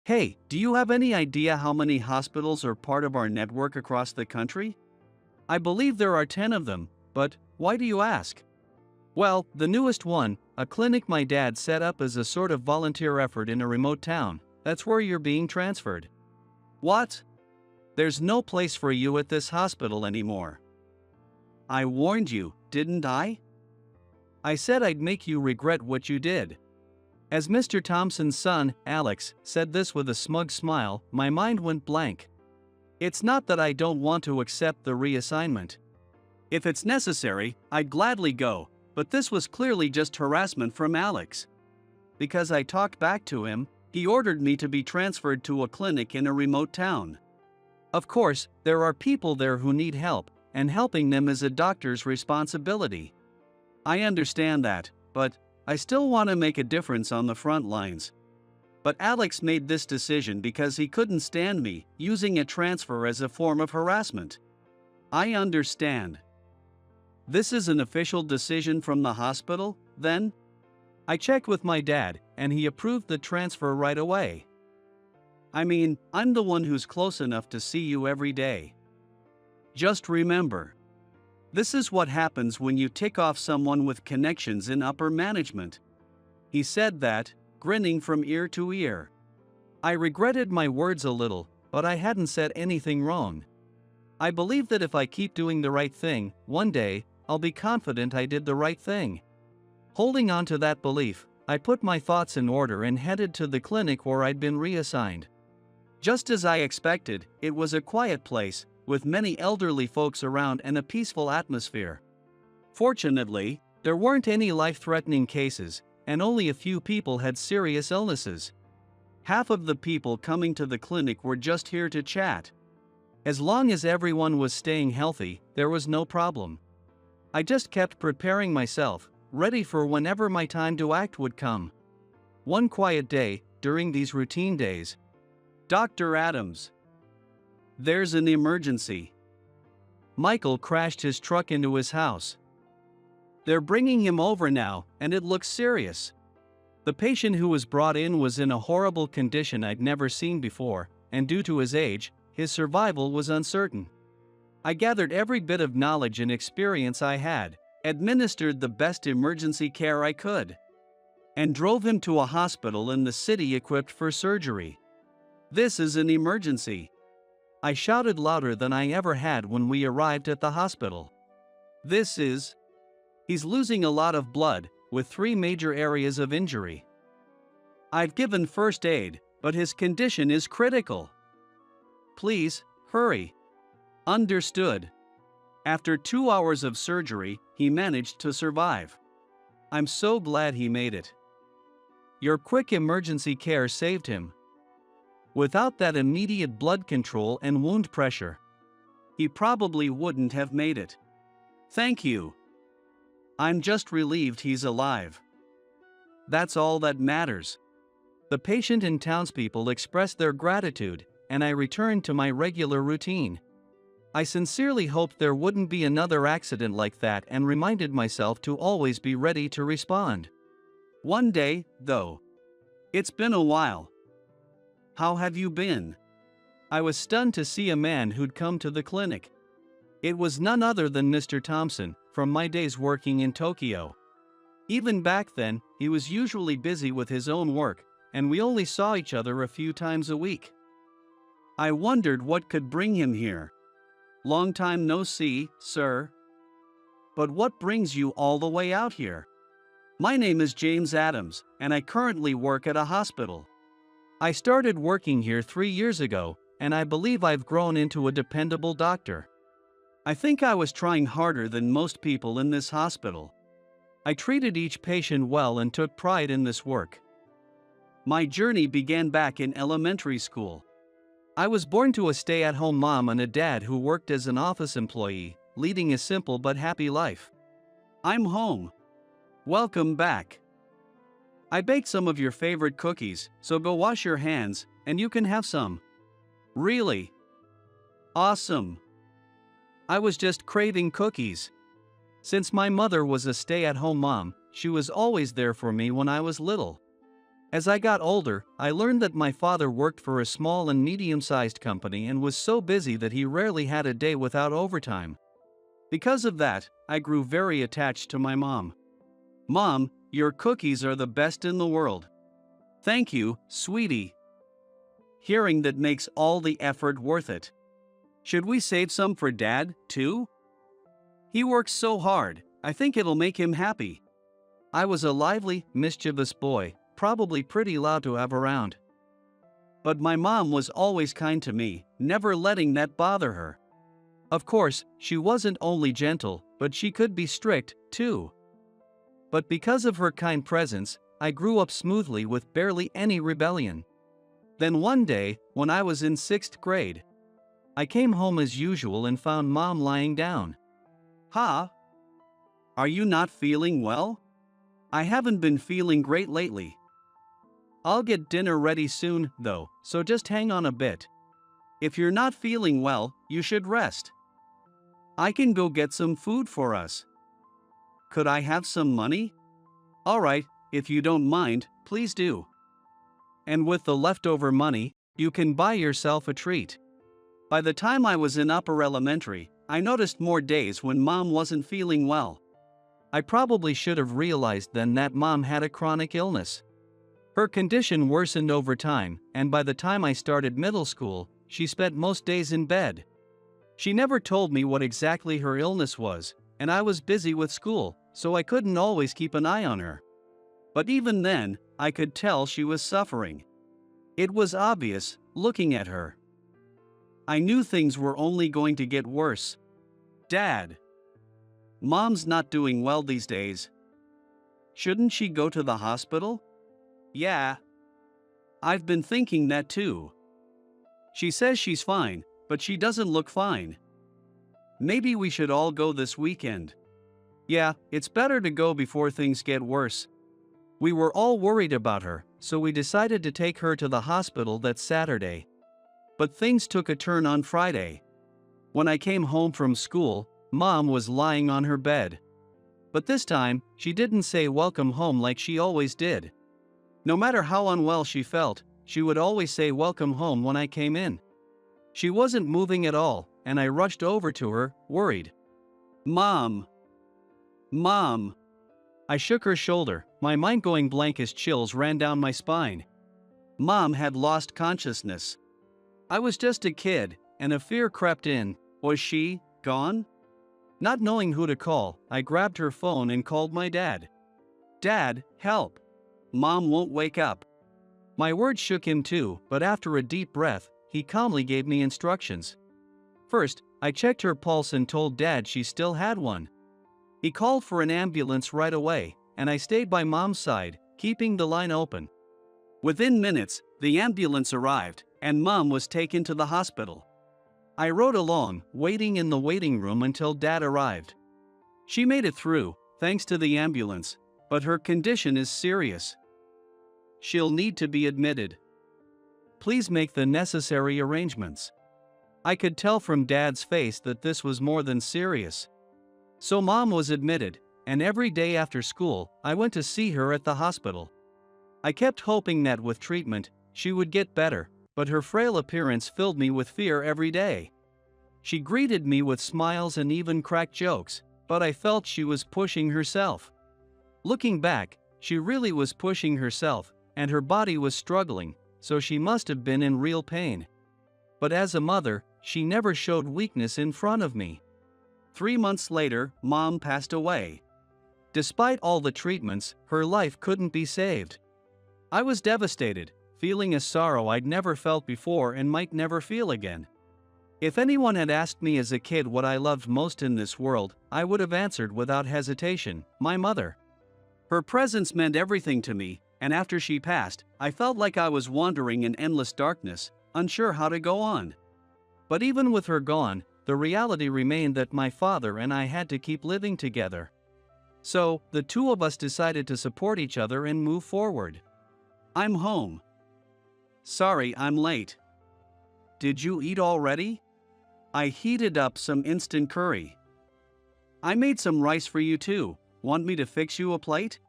Hey, do you have any idea how many hospitals are part of our network across the country? I believe there are 10 of them, but why do you ask? Well, the newest one, a clinic my dad set up as a sort of volunteer effort in a remote town, that's where you're being transferred. What? There's no place for you at this hospital anymore. I warned you, didn't I? I said I'd make you regret what you did. As Mr. Thompson's son, Alex, said this with a smug smile, my mind went blank. It's not that I don't want to accept the reassignment. If it's necessary, I'd gladly go, but this was clearly just harassment from Alex. Because I talked back to him, he ordered me to be transferred to a clinic in a remote town. Of course, there are people there who need help, and helping them is a doctor's responsibility. I understand that, but I still want to make a difference on the front lines. But Alex made this decision because he couldn't stand me using a transfer as a form of harassment. I understand. This is an official decision from the hospital, then? I checked with my dad, and he approved the transfer right away. I mean, I'm the one who's close enough to see you every day. Just remember, this is what happens when you tick off someone with connections in upper management. He said that, grinning from ear to ear. I regretted my words a little, but I hadn't said anything wrong. I believe that if I keep doing the right thing, one day, I'll be confident I did the right thing. Holding on to that belief, I put my thoughts in order and headed to the clinic where I'd been reassigned. Just as I expected, it was a quiet place, with many elderly folks around and a peaceful atmosphere. Fortunately, there weren't any life-threatening cases, and only a few people had serious illnesses. Half of the people coming to the clinic were just here to chat. As long as everyone was staying healthy, there was no problem. I just kept preparing myself, ready for whenever my time to act would come. One quiet day, during these routine days. Dr. Adams. There's an emergency. Michael crashed his truck into his house. They're bringing him over now, and it looks serious. The patient who was brought in was in a horrible condition I'd never seen before, and due to his age, his survival was uncertain. I gathered every bit of knowledge and experience I had, administered the best emergency care I could, and drove him to a hospital in the city equipped for surgery. This is an emergency. I shouted louder than I ever had when we arrived at the hospital. He's losing a lot of blood, with 3 major areas of injury. I've given first aid, but his condition is critical. Please, hurry. Understood. After 2 hours of surgery, he managed to survive. I'm so glad he made it. Your quick emergency care saved him. Without that immediate blood control and wound pressure, he probably wouldn't have made it. Thank you. I'm just relieved he's alive. That's all that matters. The patient and townspeople expressed their gratitude, and I returned to my regular routine. I sincerely hoped there wouldn't be another accident like that and reminded myself to always be ready to respond. One day, though. It's been a while. How have you been? I was stunned to see a man who'd come to the clinic. It was none other than Mr. Thompson, from my days working in Tokyo. Even back then, he was usually busy with his own work, and we only saw each other a few times a week. I wondered what could bring him here. Long time no see, sir. But what brings you all the way out here? My name is James Adams, and I currently work at a hospital. I started working here 3 years ago, and I believe I've grown into a dependable doctor. I think I was trying harder than most people in this hospital. I treated each patient well and took pride in this work. My journey began back in elementary school. I was born to a stay-at-home mom and a dad who worked as an office employee, leading a simple but happy life. I'm home. Welcome back. I baked some of your favorite cookies, so go wash your hands, and you can have some. Really? Awesome. I was just craving cookies. Since my mother was a stay-at-home mom, she was always there for me when I was little. As I got older, I learned that my father worked for a small and medium-sized company and was so busy that he rarely had a day without overtime. Because of that, I grew very attached to my mom. "Mom, your cookies are the best in the world." "Thank you, sweetie." Hearing that makes all the effort worth it. "Should we save some for Dad, too? He works so hard, I think it'll make him happy." I was a lively, mischievous boy, probably pretty loud to have around. But my mom was always kind to me, never letting that bother her. Of course, she wasn't only gentle, but she could be strict, too. But because of her kind presence, I grew up smoothly with barely any rebellion. Then one day, when I was in 6th grade, I came home as usual and found Mom lying down. "Huh? Are you not feeling well?" "I haven't been feeling great lately." "I'll get dinner ready soon, though, so just hang on a bit. If you're not feeling well, you should rest. I can go get some food for us." "Could I have some money?" "Alright, if you don't mind, please do. And with the leftover money, you can buy yourself a treat." By the time I was in upper elementary, I noticed more days when Mom wasn't feeling well. I probably should have realized then that Mom had a chronic illness. Her condition worsened over time, and by the time I started middle school, she spent most days in bed. She never told me what exactly her illness was, and I was busy with school, so I couldn't always keep an eye on her. But even then, I could tell she was suffering. It was obvious, looking at her. I knew things were only going to get worse. "Dad, Mom's not doing well these days. Shouldn't she go to the hospital?" "Yeah. I've been thinking that too. She says she's fine, but she doesn't look fine. Maybe we should all go this weekend." "Yeah, it's better to go before things get worse." We were all worried about her, so we decided to take her to the hospital that Saturday. But things took a turn on Friday. When I came home from school, Mom was lying on her bed. But this time, she didn't say welcome home like she always did. No matter how unwell she felt, she would always say welcome home when I came in. She wasn't moving at all, and I rushed over to her, worried. "Mom! Mom!" I shook her shoulder, my mind going blank as chills ran down my spine. Mom had lost consciousness. I was just a kid, and a fear crept in. Was she gone? Not knowing who to call, I grabbed her phone and called my dad. "Dad, help! Mom won't wake up." My words shook him too, but after a deep breath, he calmly gave me instructions. First, I checked her pulse and told Dad she still had one. He called for an ambulance right away, and I stayed by Mom's side, keeping the line open. Within minutes, the ambulance arrived, and Mom was taken to the hospital. I rode along, waiting in the waiting room until Dad arrived. She made it through, thanks to the ambulance, but her condition is serious. She'll need to be admitted. Please make the necessary arrangements. I could tell from Dad's face that this was more than serious. So Mom was admitted, and every day after school, I went to see her at the hospital. I kept hoping that with treatment, she would get better, but her frail appearance filled me with fear every day. She greeted me with smiles and even cracked jokes, but I felt she was pushing herself. Looking back, she really was pushing herself, and her body was struggling, so she must have been in real pain. But as a mother, she never showed weakness in front of me. 3 months later, Mom passed away. Despite all the treatments, her life couldn't be saved. I was devastated, feeling a sorrow I'd never felt before and might never feel again. If anyone had asked me as a kid what I loved most in this world, I would have answered without hesitation, my mother. Her presence meant everything to me, and after she passed, I felt like I was wandering in endless darkness, unsure how to go on. But even with her gone, the reality remained that my father and I had to keep living together. So, the two of us decided to support each other and move forward. "I'm home. Sorry I'm late. Did you eat already? I heated up some instant curry. I made some rice for you too. Want me to fix you a plate?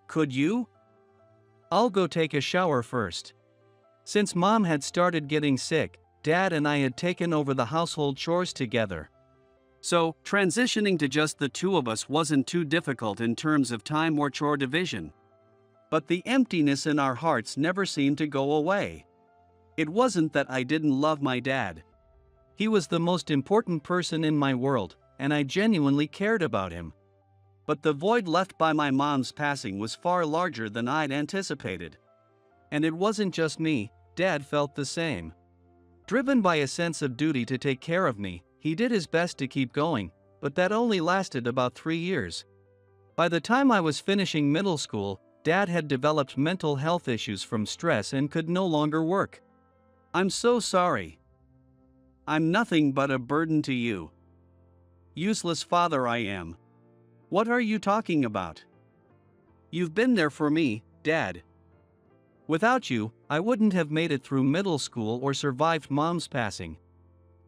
Could you?" I'll go take a shower first. Since Mom had started getting sick, Dad and I had taken over the household chores together. So, transitioning to just the two of us wasn't too difficult in terms of time or chore division. But the emptiness in our hearts never seemed to go away. It wasn't that I didn't love my dad. He was the most important person in my world, and I genuinely cared about him. But the void left by my mom's passing was far larger than I'd anticipated. And it wasn't just me, Dad felt the same. Driven by a sense of duty to take care of me, he did his best to keep going, but that only lasted about 3 years. By the time I was finishing middle school, Dad had developed mental health issues from stress and could no longer work. I'm so sorry. I'm nothing but a burden to you. Useless father I am. What are you talking about? You've been there for me, Dad. Without you, I wouldn't have made it through middle school or survived Mom's passing.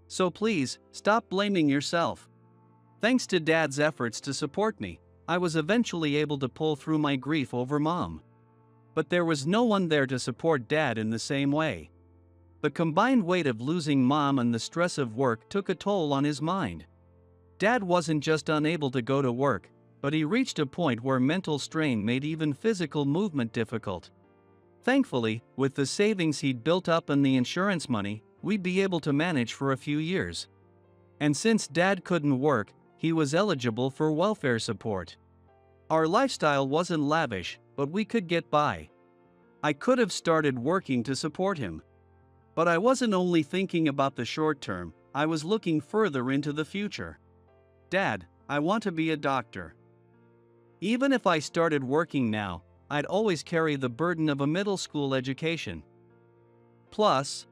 So please, stop blaming yourself. Thanks to Dad's efforts to support me, I was eventually able to pull through my grief over Mom. But there was no one there to support Dad in the same way. The combined weight of losing Mom and the stress of work took a toll on his mind. Dad wasn't just unable to go to work, but he reached a point where mental strain made even physical movement difficult. Thankfully, with the savings he'd built up and the insurance money, we'd be able to manage for a few years. And since Dad couldn't work, he was eligible for welfare support. Our lifestyle wasn't lavish, but we could get by. I could have started working to support him. But I wasn't only thinking about the short term, I was looking further into the future. Dad, I want to be a doctor. Even if I started working now, I'd always carry the burden of a middle school education. Plus,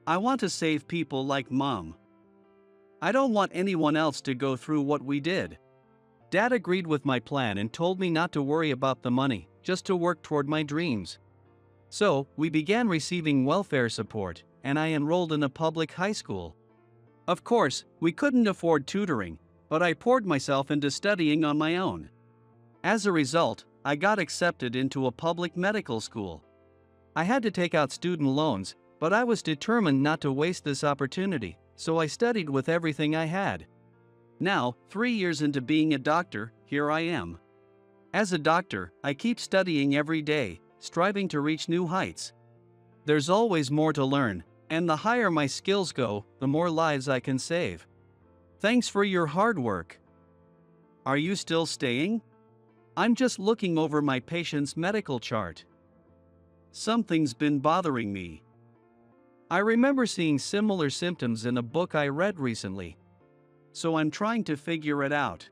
I want to save people like Mom. I don't want anyone else to go through what we did. Dad agreed with my plan and told me not to worry about the money, just to work toward my dreams. So, we began receiving welfare support, and I enrolled in a public high school. Of course, we couldn't afford tutoring, but I poured myself into studying on my own. As a result, I got accepted into a public medical school. I had to take out student loans, but I was determined not to waste this opportunity, so I studied with everything I had. Now, 3 years into being a doctor, here I am. As a doctor, I keep studying every day, striving to reach new heights. There's always more to learn, and the higher my skills go, the more lives I can save. Thanks for your hard work. Are you still staying? I'm just looking over my patient's medical chart. Something's been bothering me. I remember seeing similar symptoms in a book I read recently. So I'm trying to figure it out.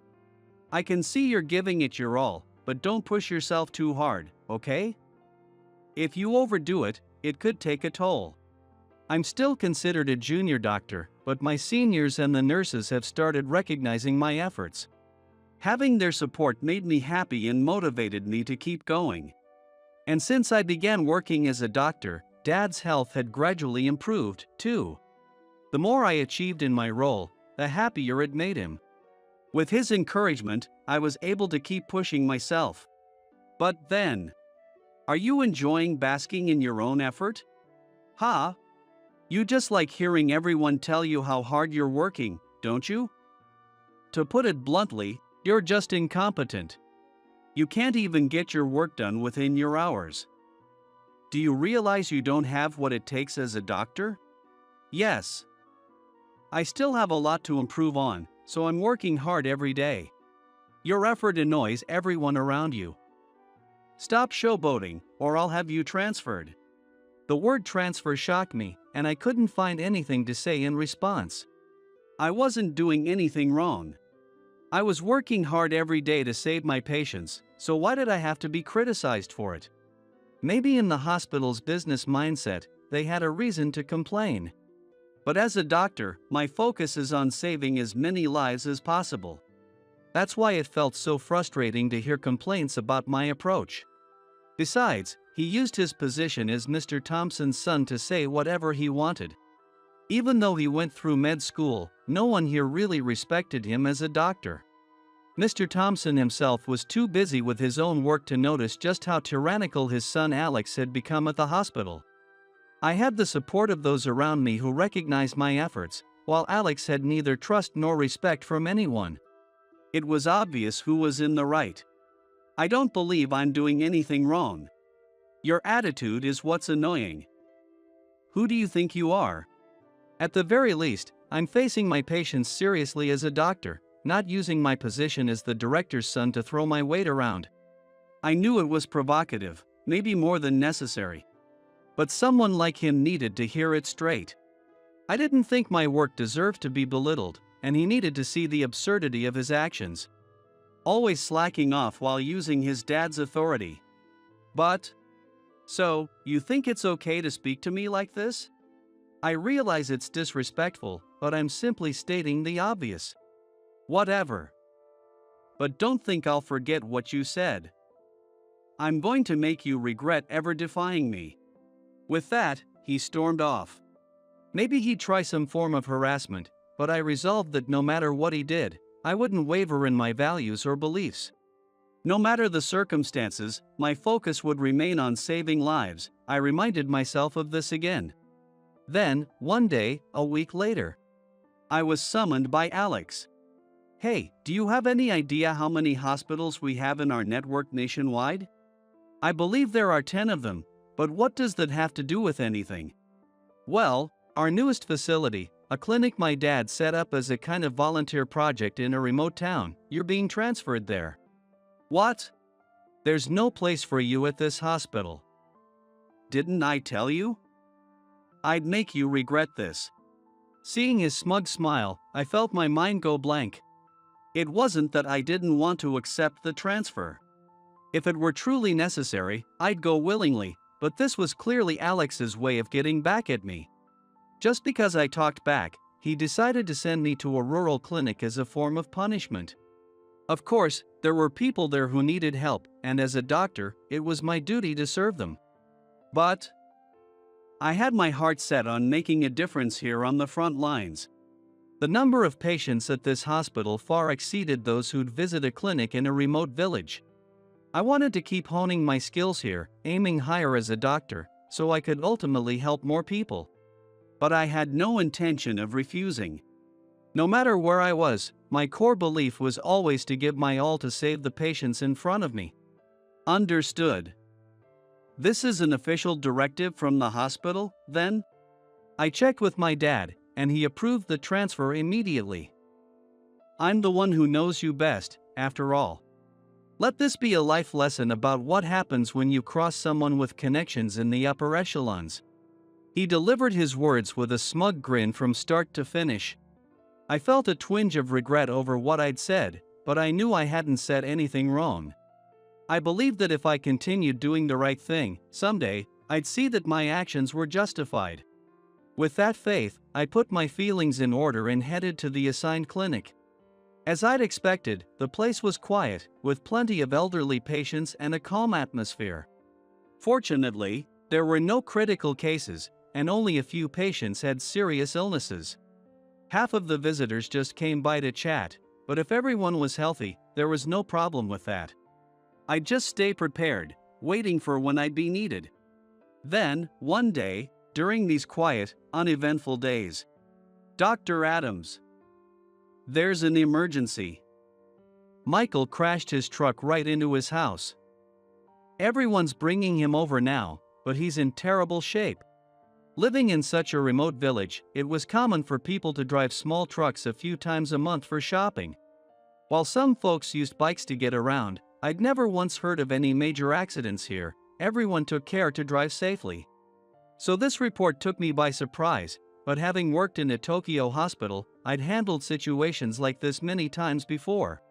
I can see you're giving it your all, but don't push yourself too hard, okay? If you overdo it, it could take a toll. I'm still considered a junior doctor, but my seniors and the nurses have started recognizing my efforts. Having their support made me happy and motivated me to keep going. And since I began working as a doctor, Dad's health had gradually improved, too. The more I achieved in my role, the happier it made him. With his encouragement, I was able to keep pushing myself. But then, are you enjoying basking in your own effort? Huh? You just like hearing everyone tell you how hard you're working, don't you? To put it bluntly, you're just incompetent. You can't even get your work done within your hours. Do you realize you don't have what it takes as a doctor? Yes. I still have a lot to improve on, so I'm working hard every day. Your effort annoys everyone around you. Stop showboating, or I'll have you transferred. The word transfer shocked me, and I couldn't find anything to say in response. I wasn't doing anything wrong. I was working hard every day to save my patients, so why did I have to be criticized for it? Maybe in the hospital's business mindset, they had a reason to complain. But as a doctor, my focus is on saving as many lives as possible. That's why it felt so frustrating to hear complaints about my approach. Besides, he used his position as Mr. Thompson's son to say whatever he wanted. Even though he went through med school, no one here really respected him as a doctor. Mr. Thompson himself was too busy with his own work to notice just how tyrannical his son Alex had become at the hospital. I had the support of those around me who recognized my efforts, while Alex had neither trust nor respect from anyone. It was obvious who was in the right. I don't believe I'm doing anything wrong. Your attitude is what's annoying. Who do you think you are? At the very least, I'm facing my patients seriously as a doctor, not using my position as the director's son to throw my weight around. I knew it was provocative, maybe more than necessary. But someone like him needed to hear it straight. I didn't think my work deserved to be belittled, and he needed to see the absurdity of his actions. Always slacking off while using his dad's authority. But, so, you think it's okay to speak to me like this? I realize it's disrespectful, but I'm simply stating the obvious. Whatever. But don't think I'll forget what you said. I'm going to make you regret ever defying me. With that, he stormed off. Maybe he'd try some form of harassment, but I resolved that no matter what he did, I wouldn't waver in my values or beliefs. No matter the circumstances, my focus would remain on saving lives. I reminded myself of this again. Then, one day, a week later, I was summoned by Alex. Hey, do you have any idea how many hospitals we have in our network nationwide? I believe there are 10 of them, but what does that have to do with anything? Well, our newest facility, a clinic my dad set up as a kind of volunteer project in a remote town, you're being transferred there. What? There's no place for you at this hospital. Didn't I tell you? I'd make you regret this. Seeing his smug smile, I felt my mind go blank. It wasn't that I didn't want to accept the transfer. If it were truly necessary, I'd go willingly, but this was clearly Alex's way of getting back at me. Just because I talked back, he decided to send me to a rural clinic as a form of punishment. Of course, there were people there who needed help, and as a doctor, it was my duty to serve them. But I had my heart set on making a difference here on the front lines. The number of patients at this hospital far exceeded those who'd visit a clinic in a remote village. I wanted to keep honing my skills here, aiming higher as a doctor, so I could ultimately help more people. But I had no intention of refusing. No matter where I was, my core belief was always to give my all to save the patients in front of me. Understood. This is an official directive from the hospital, then? I checked with my dad, and he approved the transfer immediately. I'm the one who knows you best, after all. Let this be a life lesson about what happens when you cross someone with connections in the upper echelons. He delivered his words with a smug grin from start to finish. I felt a twinge of regret over what I'd said, but I knew I hadn't said anything wrong. I believed that if I continued doing the right thing, someday, I'd see that my actions were justified. With that faith, I put my feelings in order and headed to the assigned clinic. As I'd expected, the place was quiet, with plenty of elderly patients and a calm atmosphere. Fortunately, there were no critical cases, and only a few patients had serious illnesses. Half of the visitors just came by to chat, but if everyone was healthy, there was no problem with that. I'd just stay prepared, waiting for when I'd be needed. Then, one day, during these quiet, uneventful days, Dr. Adams. There's an emergency. Michael crashed his truck right into his house. Everyone's bringing him over now, but he's in terrible shape. Living in such a remote village, it was common for people to drive small trucks a few times a month for shopping. While some folks used bikes to get around, I'd never once heard of any major accidents here. Everyone took care to drive safely. So this report took me by surprise, but having worked in a Tokyo hospital, I'd handled situations like this many times before.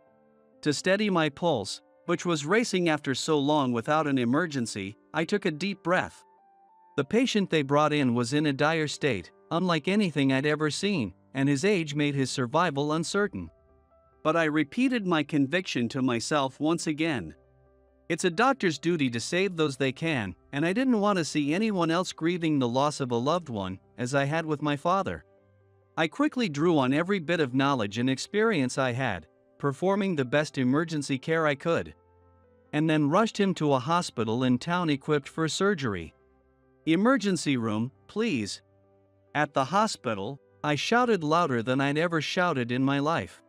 To steady my pulse, which was racing after so long without an emergency, I took a deep breath. The patient they brought in was in a dire state, unlike anything I'd ever seen, and his age made his survival uncertain. But I repeated my conviction to myself once again. It's a doctor's duty to save those they can, and I didn't want to see anyone else grieving the loss of a loved one, as I had with my father. I quickly drew on every bit of knowledge and experience I had. performing the best emergency care I could, and then rushed him to a hospital in town equipped for surgery. "Emergency room, please." At the hospital, I shouted louder than I'd ever shouted in my life.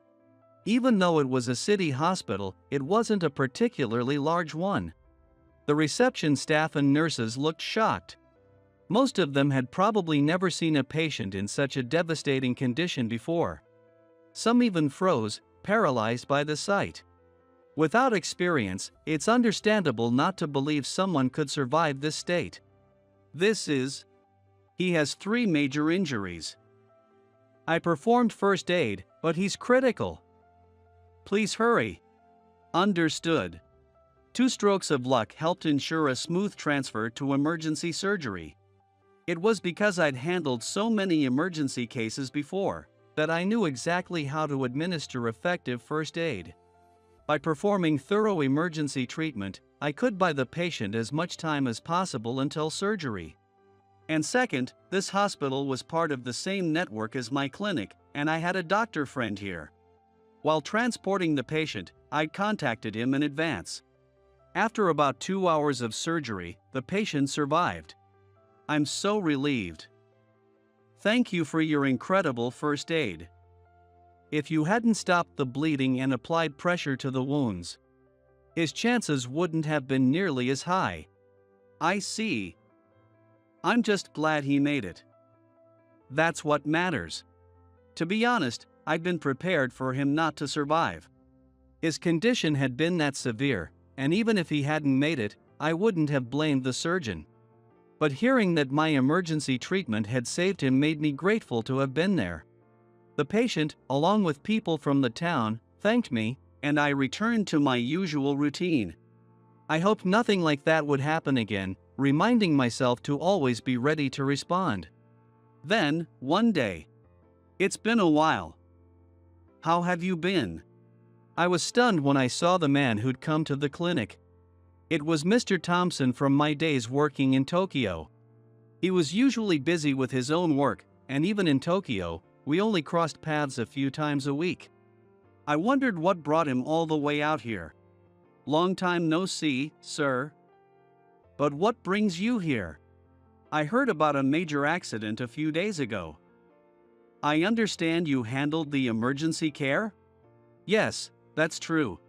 Even though it was a city hospital, it wasn't a particularly large one. The reception staff and nurses looked shocked. Most of them had probably never seen a patient in such a devastating condition before. Some even froze, paralyzed by the sight. Without experience, it's understandable not to believe someone could survive this state. He has 3 major injuries. I performed first aid, but he's critical. Please hurry. Understood. 2 strokes of luck helped ensure a smooth transfer to emergency surgery. It was because I'd handled so many emergency cases before that I knew exactly how to administer effective first aid. By performing thorough emergency treatment, I could buy the patient as much time as possible until surgery. And second, this hospital was part of the same network as my clinic, and I had a doctor friend here. While transporting the patient, I contacted him in advance. After about 2 hours of surgery, the patient survived. I'm so relieved. Thank you for your incredible first aid. If you hadn't stopped the bleeding and applied pressure to the wounds, his chances wouldn't have been nearly as high. I see. I'm just glad he made it. That's what matters. To be honest, I'd been prepared for him not to survive. His condition had been that severe, and even if he hadn't made it, I wouldn't have blamed the surgeon. But hearing that my emergency treatment had saved him made me grateful to have been there. The patient, along with people from the town, thanked me, and I returned to my usual routine. I hoped nothing like that would happen again, reminding myself to always be ready to respond. Then, one day. It's been a while. How have you been? I was stunned when I saw the man who'd come to the clinic. It was Mr. Thompson from my days working in Tokyo. He was usually busy with his own work, and even in Tokyo, we only crossed paths a few times a week. I wondered what brought him all the way out here. Long time no see, sir. But what brings you here? I heard about a major accident a few days ago. I understand you handled the emergency care? Yes, that's true.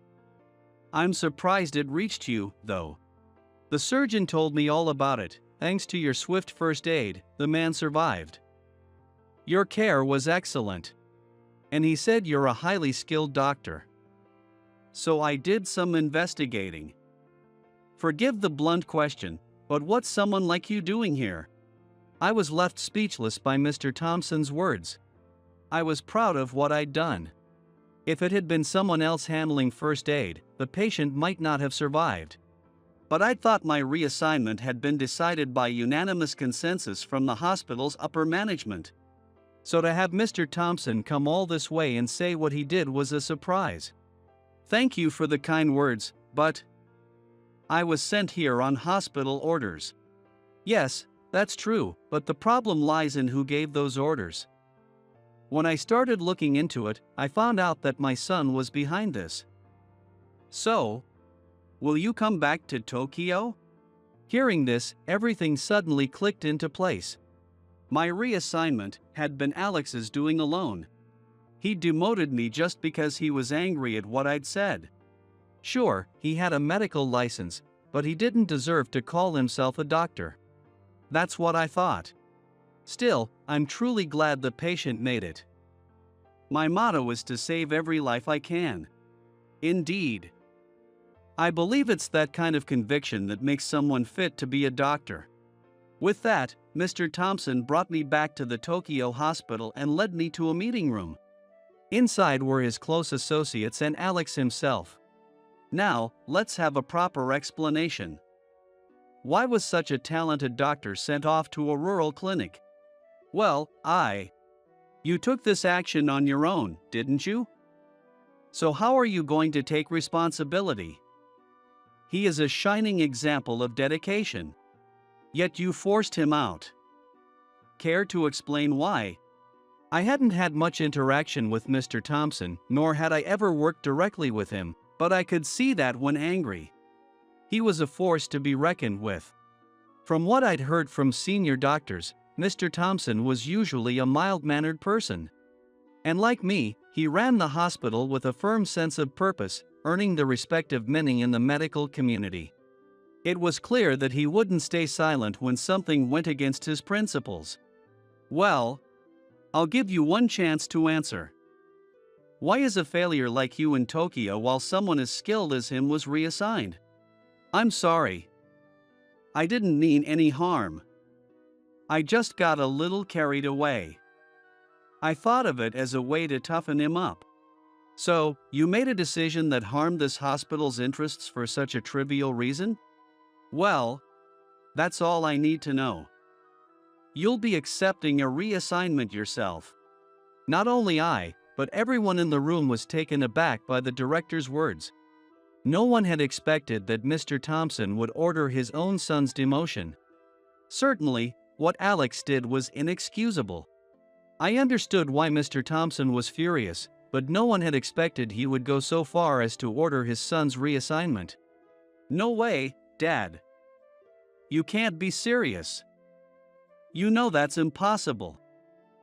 I'm surprised it reached you, though. The surgeon told me all about it. Thanks to your swift first aid, the man survived. Your care was excellent. And he said you're a highly skilled doctor. So I did some investigating. Forgive the blunt question, but what's someone like you doing here? I was left speechless by Mr. Thompson's words. I was proud of what I'd done. If it had been someone else handling first aid, the patient might not have survived. But I thought my reassignment had been decided by unanimous consensus from the hospital's upper management. So to have Mr. Thompson come all this way and say what he did was a surprise. Thank you for the kind words, but I was sent here on hospital orders. Yes, that's true, but the problem lies in who gave those orders. When I started looking into it, I found out that my son was behind this. So, will you come back to Tokyo? Hearing this, everything suddenly clicked into place. My reassignment had been Alex's doing alone. He demoted me just because he was angry at what I'd said. Sure, he had a medical license, but he didn't deserve to call himself a doctor. That's what I thought. Still, I'm truly glad the patient made it. My motto is to save every life I can. Indeed. I believe it's that kind of conviction that makes someone fit to be a doctor. With that, Mr. Thompson brought me back to the Tokyo hospital and led me to a meeting room. Inside were his close associates and Alex himself. Now, let's have a proper explanation. Why was such a talented doctor sent off to a rural clinic? Well, You took this action on your own, didn't you? So how are you going to take responsibility? He is a shining example of dedication. Yet you forced him out. Care to explain why? I hadn't had much interaction with Mr. Thompson, nor had I ever worked directly with him, but I could see that when angry, he was a force to be reckoned with. From what I'd heard from senior doctors, Mr. Thompson was usually a mild-mannered person. And like me, he ran the hospital with a firm sense of purpose, earning the respect of many in the medical community. It was clear that he wouldn't stay silent when something went against his principles. Well, I'll give you one chance to answer. Why is a failure like you in Tokyo while someone as skilled as him was reassigned? I'm sorry. I didn't mean any harm. I just got a little carried away. I thought of it as a way to toughen him up. So, you made a decision that harmed this hospital's interests for such a trivial reason? Well, that's all I need to know. You'll be accepting a reassignment yourself. Not only I, but everyone in the room was taken aback by the director's words. No one had expected that Mr. Thompson would order his own son's demotion. Certainly, what Alex did was inexcusable. I understood why Mr. Thompson was furious, but no one had expected he would go so far as to order his son's reassignment. No way, Dad. You can't be serious. You know that's impossible.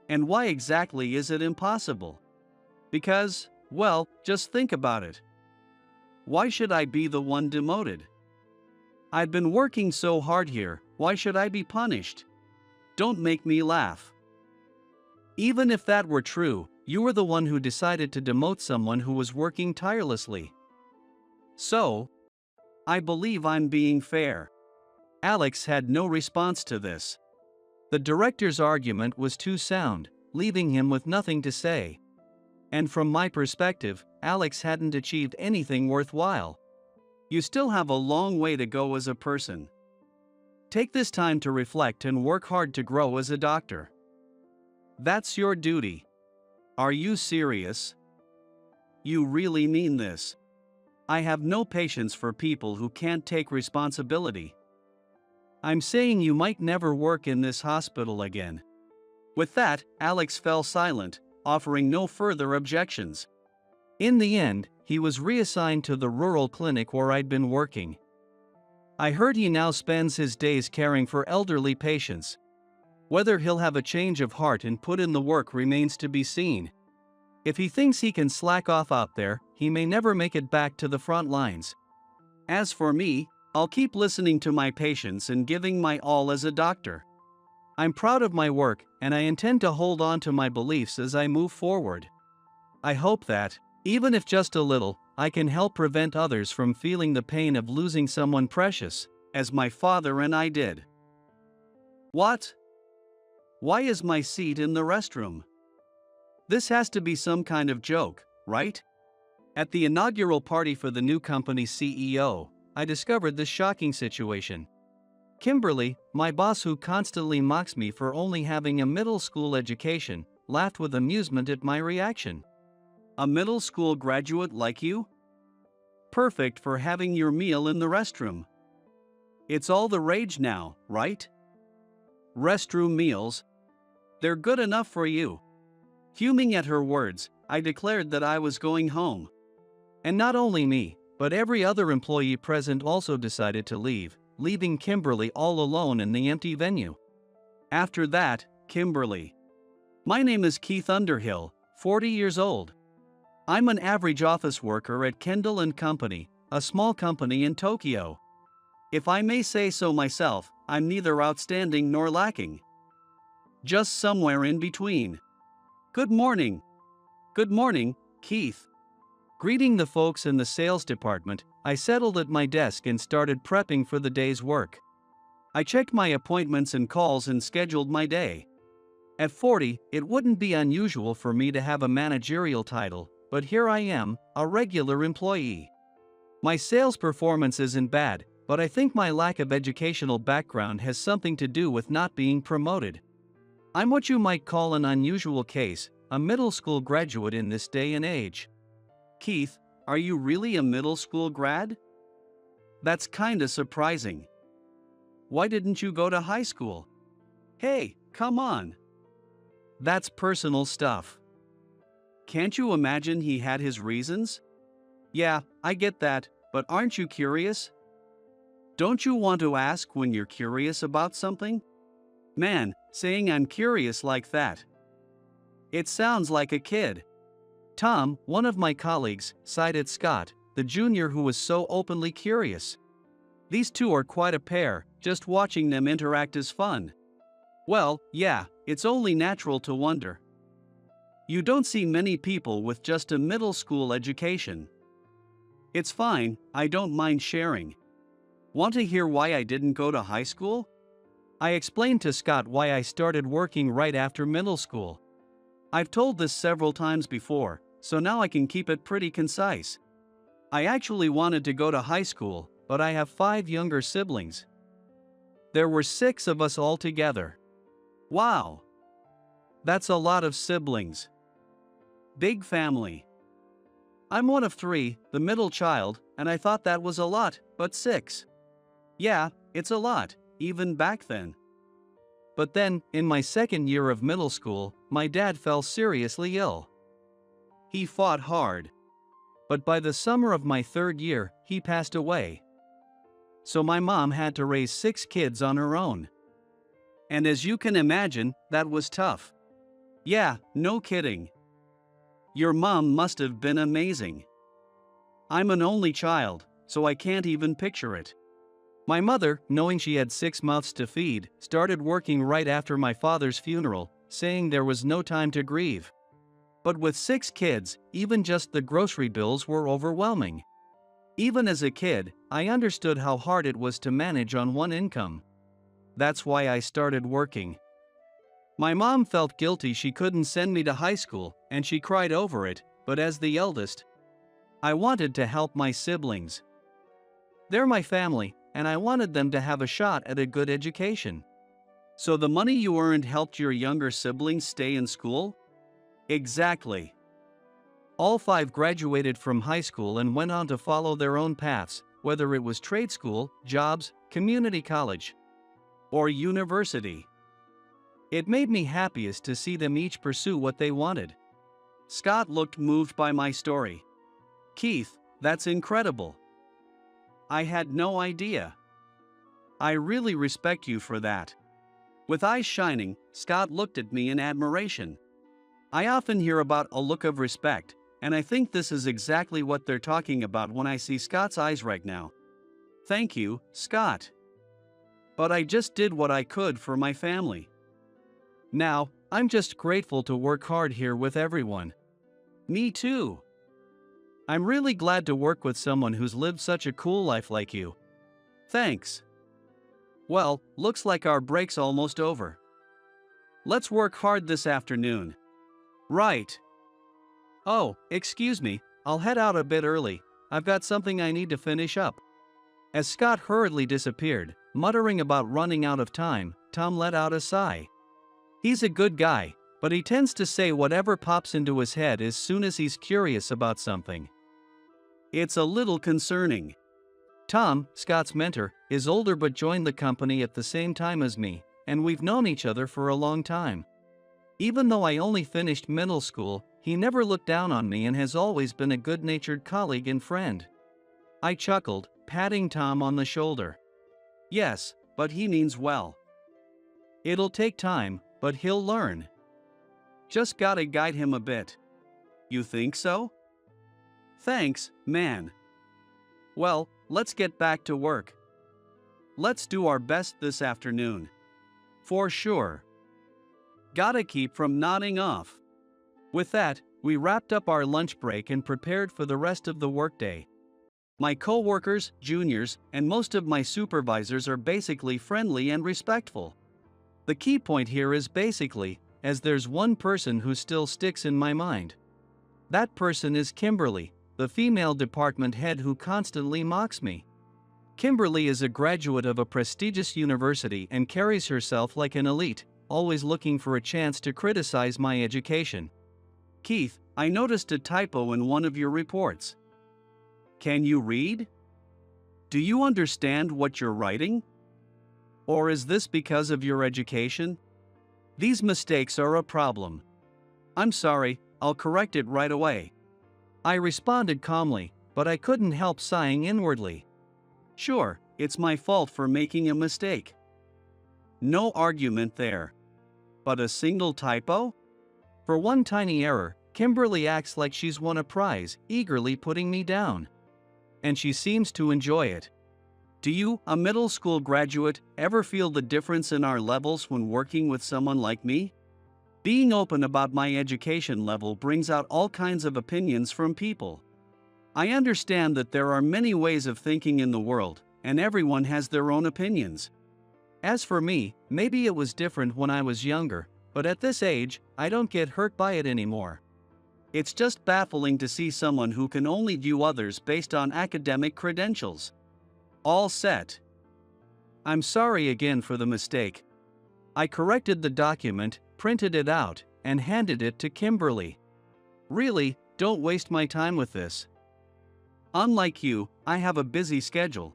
And why exactly is it impossible? Because, well, just think about it. Why should I be the one demoted? I've been working so hard here, why should I be punished? Don't make me laugh. Even if that were true, you were the one who decided to demote someone who was working tirelessly. So, I believe I'm being fair. Alex had no response to this. The director's argument was too sound, leaving him with nothing to say. And from my perspective, Alex hadn't achieved anything worthwhile. You still have a long way to go as a person. Take this time to reflect and work hard to grow as a doctor. That's your duty. Are you serious? You really mean this? I have no patience for people who can't take responsibility. I'm saying you might never work in this hospital again. With that, Alex fell silent, offering no further objections. In the end, he was reassigned to the rural clinic where I'd been working. I heard he now spends his days caring for elderly patients. Whether he'll have a change of heart and put in the work remains to be seen. If he thinks he can slack off out there, he may never make it back to the front lines. As for me, I'll keep listening to my patients and giving my all as a doctor. I'm proud of my work, and I intend to hold on to my beliefs as I move forward. I hope that, even if just a little, I can help prevent others from feeling the pain of losing someone precious, as my father and I did. What? Why is my seat in the restroom? This has to be some kind of joke, right? At the inaugural party for the new company's CEO, I discovered this shocking situation. Kimberly, my boss who constantly mocks me for only having a middle school education, laughed with amusement at my reaction. A middle school graduate like you? Perfect for having your meal in the restroom. It's all the rage now, right? Restroom meals. They're good enough for you. Fuming at her words, I declared that I was going home. And not only me, but every other employee present also decided to leave, leaving Kimberly all alone in the empty venue. After that, Kimberly. My name is Keith Underhill, 40 years old. I'm an average office worker at Kendall & Company, a small company in Tokyo. If I may say so myself, I'm neither outstanding nor lacking. Just somewhere in between. Good morning. Good morning, Keith. Greeting the folks in the sales department, I settled at my desk and started prepping for the day's work. I checked my appointments and calls and scheduled my day. At 40, it wouldn't be unusual for me to have a managerial title, but here I am, a regular employee. My sales performance isn't bad, but I think my lack of educational background has something to do with not being promoted. I'm what you might call an unusual case, a middle school graduate in this day and age. Keith, are you really a middle school grad? That's kinda surprising. Why didn't you go to high school? Hey, come on. That's personal stuff. Can't you imagine he had his reasons? Yeah, I get that, but aren't you curious? Don't you want to ask when you're curious about something? Man, saying I'm curious like that. It sounds like a kid. Tom, one of my colleagues, cited Scott, the junior who was so openly curious. These two are quite a pair, just watching them interact is fun. Well, yeah, it's only natural to wonder. You don't see many people with just a middle school education. It's fine, I don't mind sharing. Want to hear why I didn't go to high school? I explained to Scott why I started working right after middle school. I've told this several times before, so now I can keep it pretty concise. I actually wanted to go to high school, but I have 5 younger siblings. There were 6 of us all together. Wow! That's a lot of siblings. Big family. I'm one of 3, the middle child, and I thought that was a lot, but 6. Yeah, it's a lot, even back then. But then, in my second year of middle school, my dad fell seriously ill. He fought hard. But by the summer of my 3rd year, he passed away. So my mom had to raise 6 kids on her own. And as you can imagine, that was tough. Yeah, no kidding. Your mom must have been amazing. I'm an only child, so I can't even picture it. My mother, knowing she had 6 mouths to feed, started working right after my father's funeral, saying there was no time to grieve. But with 6 kids, even just the grocery bills were overwhelming. Even as a kid, I understood how hard it was to manage on one income. That's why I started working. My mom felt guilty she couldn't send me to high school, and she cried over it, but as the eldest, I wanted to help my siblings. They're my family, and I wanted them to have a shot at a good education. So the money you earned helped your younger siblings stay in school? Exactly. All 5 graduated from high school and went on to follow their own paths, whether it was trade school, jobs, community college, or university. It made me happiest to see them each pursue what they wanted. Scott looked moved by my story. Keith, that's incredible. I had no idea. I really respect you for that. With eyes shining, Scott looked at me in admiration. I often hear about a look of respect, and I think this is exactly what they're talking about when I see Scott's eyes right now. Thank you, Scott. But I just did what I could for my family. Now, I'm just grateful to work hard here with everyone. Me too. I'm really glad to work with someone who's lived such a cool life like you. Thanks. Well, looks like our break's almost over. Let's work hard this afternoon. Right. Oh, excuse me, I'll head out a bit early. I've got something I need to finish up. As Scott hurriedly disappeared, muttering about running out of time, Tom let out a sigh. He's a good guy, but he tends to say whatever pops into his head as soon as he's curious about something. It's a little concerning. Tom, Scott's mentor, is older but joined the company at the same time as me, and we've known each other for a long time. Even though I only finished middle school, he never looked down on me and has always been a good-natured colleague and friend. I chuckled, patting Tom on the shoulder. Yes, but he means well. It'll take time, but he'll learn. Just gotta guide him a bit. You think so? Thanks, man. Well, let's get back to work. Let's do our best this afternoon. For sure. Gotta keep from nodding off. With that, we wrapped up our lunch break and prepared for the rest of the workday. My co-workers, juniors, and most of my supervisors are basically friendly and respectful. The key point here is basically, as there's one person who still sticks in my mind. That person is Kimberly, the female department head who constantly mocks me. Kimberly is a graduate of a prestigious university and carries herself like an elite, always looking for a chance to criticize my education. Keith, I noticed a typo in one of your reports. Can you read? Do you understand what you're writing? Or is this because of your education? These mistakes are a problem. I'm sorry, I'll correct it right away. I responded calmly, but I couldn't help sighing inwardly. Sure, it's my fault for making a mistake. No argument there. But a single typo? For one tiny error, Kimberly acts like she's won a prize, eagerly putting me down. And she seems to enjoy it. Do you, a middle school graduate, ever feel the difference in our levels when working with someone like me? Being open about my education level brings out all kinds of opinions from people. I understand that there are many ways of thinking in the world, and everyone has their own opinions. As for me, maybe it was different when I was younger, but at this age, I don't get hurt by it anymore. It's just baffling to see someone who can only view others based on academic credentials. All set. I'm sorry again for the mistake. I corrected the document, printed it out, and handed it to Kimberly. Really, don't waste my time with this. Unlike you, I have a busy schedule.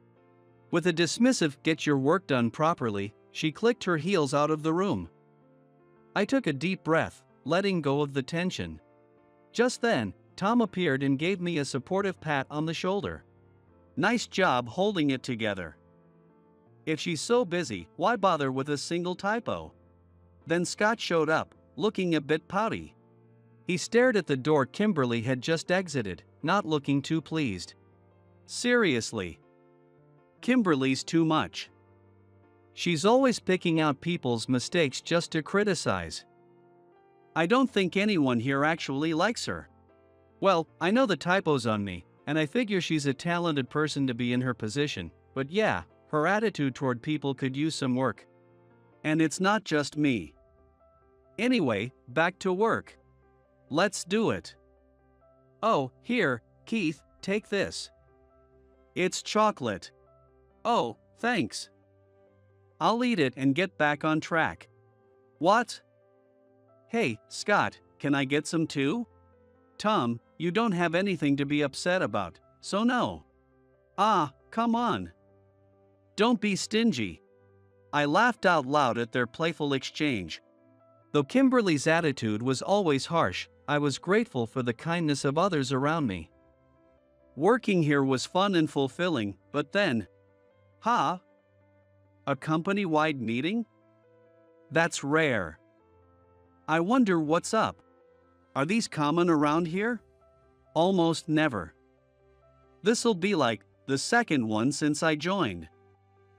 With a dismissive "get your work done properly," she clicked her heels out of the room. I took a deep breath, letting go of the tension. Just then, Tom appeared and gave me a supportive pat on the shoulder. Nice job holding it together. If she's so busy, why bother with a single typo? Then Scott showed up, looking a bit pouty. He stared at the door Kimberly had just exited, not looking too pleased. Seriously. Kimberly's too much. She's always picking out people's mistakes just to criticize. I don't think anyone here actually likes her. Well, I know the typo's on me, and I figure she's a talented person to be in her position, but yeah, her attitude toward people could use some work. And it's not just me. Anyway, back to work. Let's do it. Oh, here, Keith, take this. It's chocolate. Oh, thanks. I'll eat it and get back on track. What? Hey, Scott, can I get some too? Tom, you don't have anything to be upset about, so no. Ah, come on. Don't be stingy. I laughed out loud at their playful exchange. Though Kimberly's attitude was always harsh, I was grateful for the kindness of others around me. Working here was fun and fulfilling, but then... A company-wide meeting? That's rare. I wonder what's up. Are these common around here? Almost never. This'll be like the second one since I joined.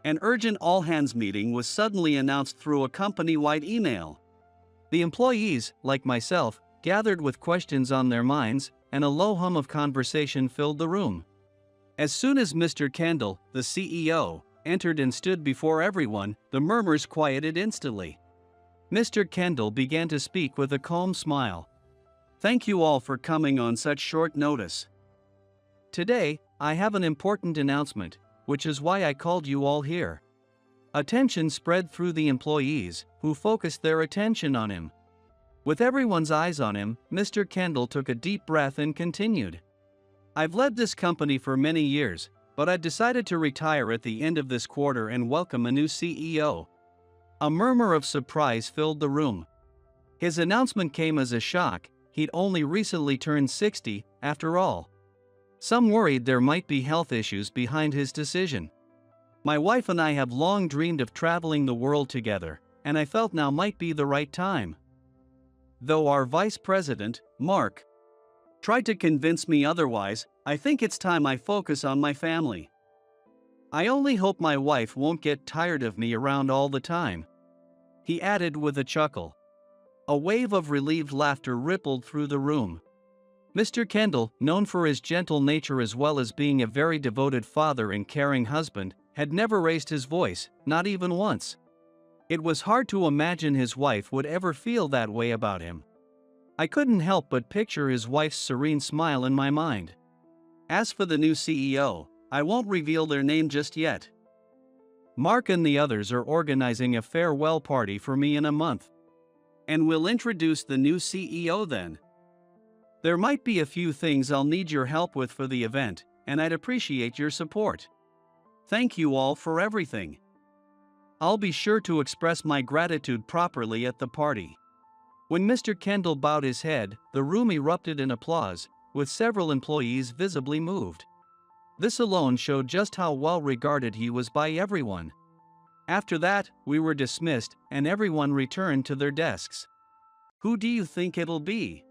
An urgent all-hands meeting was suddenly announced through a company-wide email. The employees, like myself, gathered with questions on their minds, and a low hum of conversation filled the room. As soon as Mr. Kendall, the CEO, entered and stood before everyone, the murmurs quieted instantly. Mr. Kendall began to speak with a calm smile. Thank you all for coming on such short notice. Today, I have an important announcement, which is why I called you all here. Attention spread through the employees, who focused their attention on him. With everyone's eyes on him, Mr. Kendall took a deep breath and continued. I've led this company for many years, but I decided to retire at the end of this quarter and welcome a new CEO. A murmur of surprise filled the room. His announcement came as a shock. He'd only recently turned 60, after all. Some worried there might be health issues behind his decision. My wife and I have long dreamed of traveling the world together, and I felt now might be the right time. Though our vice president, Mark, tried to convince me otherwise, I think it's time I focus on my family. I only hope my wife won't get tired of me around all the time. He added with a chuckle. A wave of relieved laughter rippled through the room. Mr. Kendall, known for his gentle nature as well as being a very devoted father and caring husband, had never raised his voice, not even once. It was hard to imagine his wife would ever feel that way about him. I couldn't help but picture his wife's serene smile in my mind. As for the new CEO, I won't reveal their name just yet. Mark and the others are organizing a farewell party for me in a month. And we'll introduce the new CEO then. There might be a few things I'll need your help with for the event, and I'd appreciate your support. Thank you all for everything. I'll be sure to express my gratitude properly at the party. When Mr. Kendall bowed his head, the room erupted in applause, with several employees visibly moved. This alone showed just how well regarded he was by everyone. After that, we were dismissed, and everyone returned to their desks. Who do you think it'll be?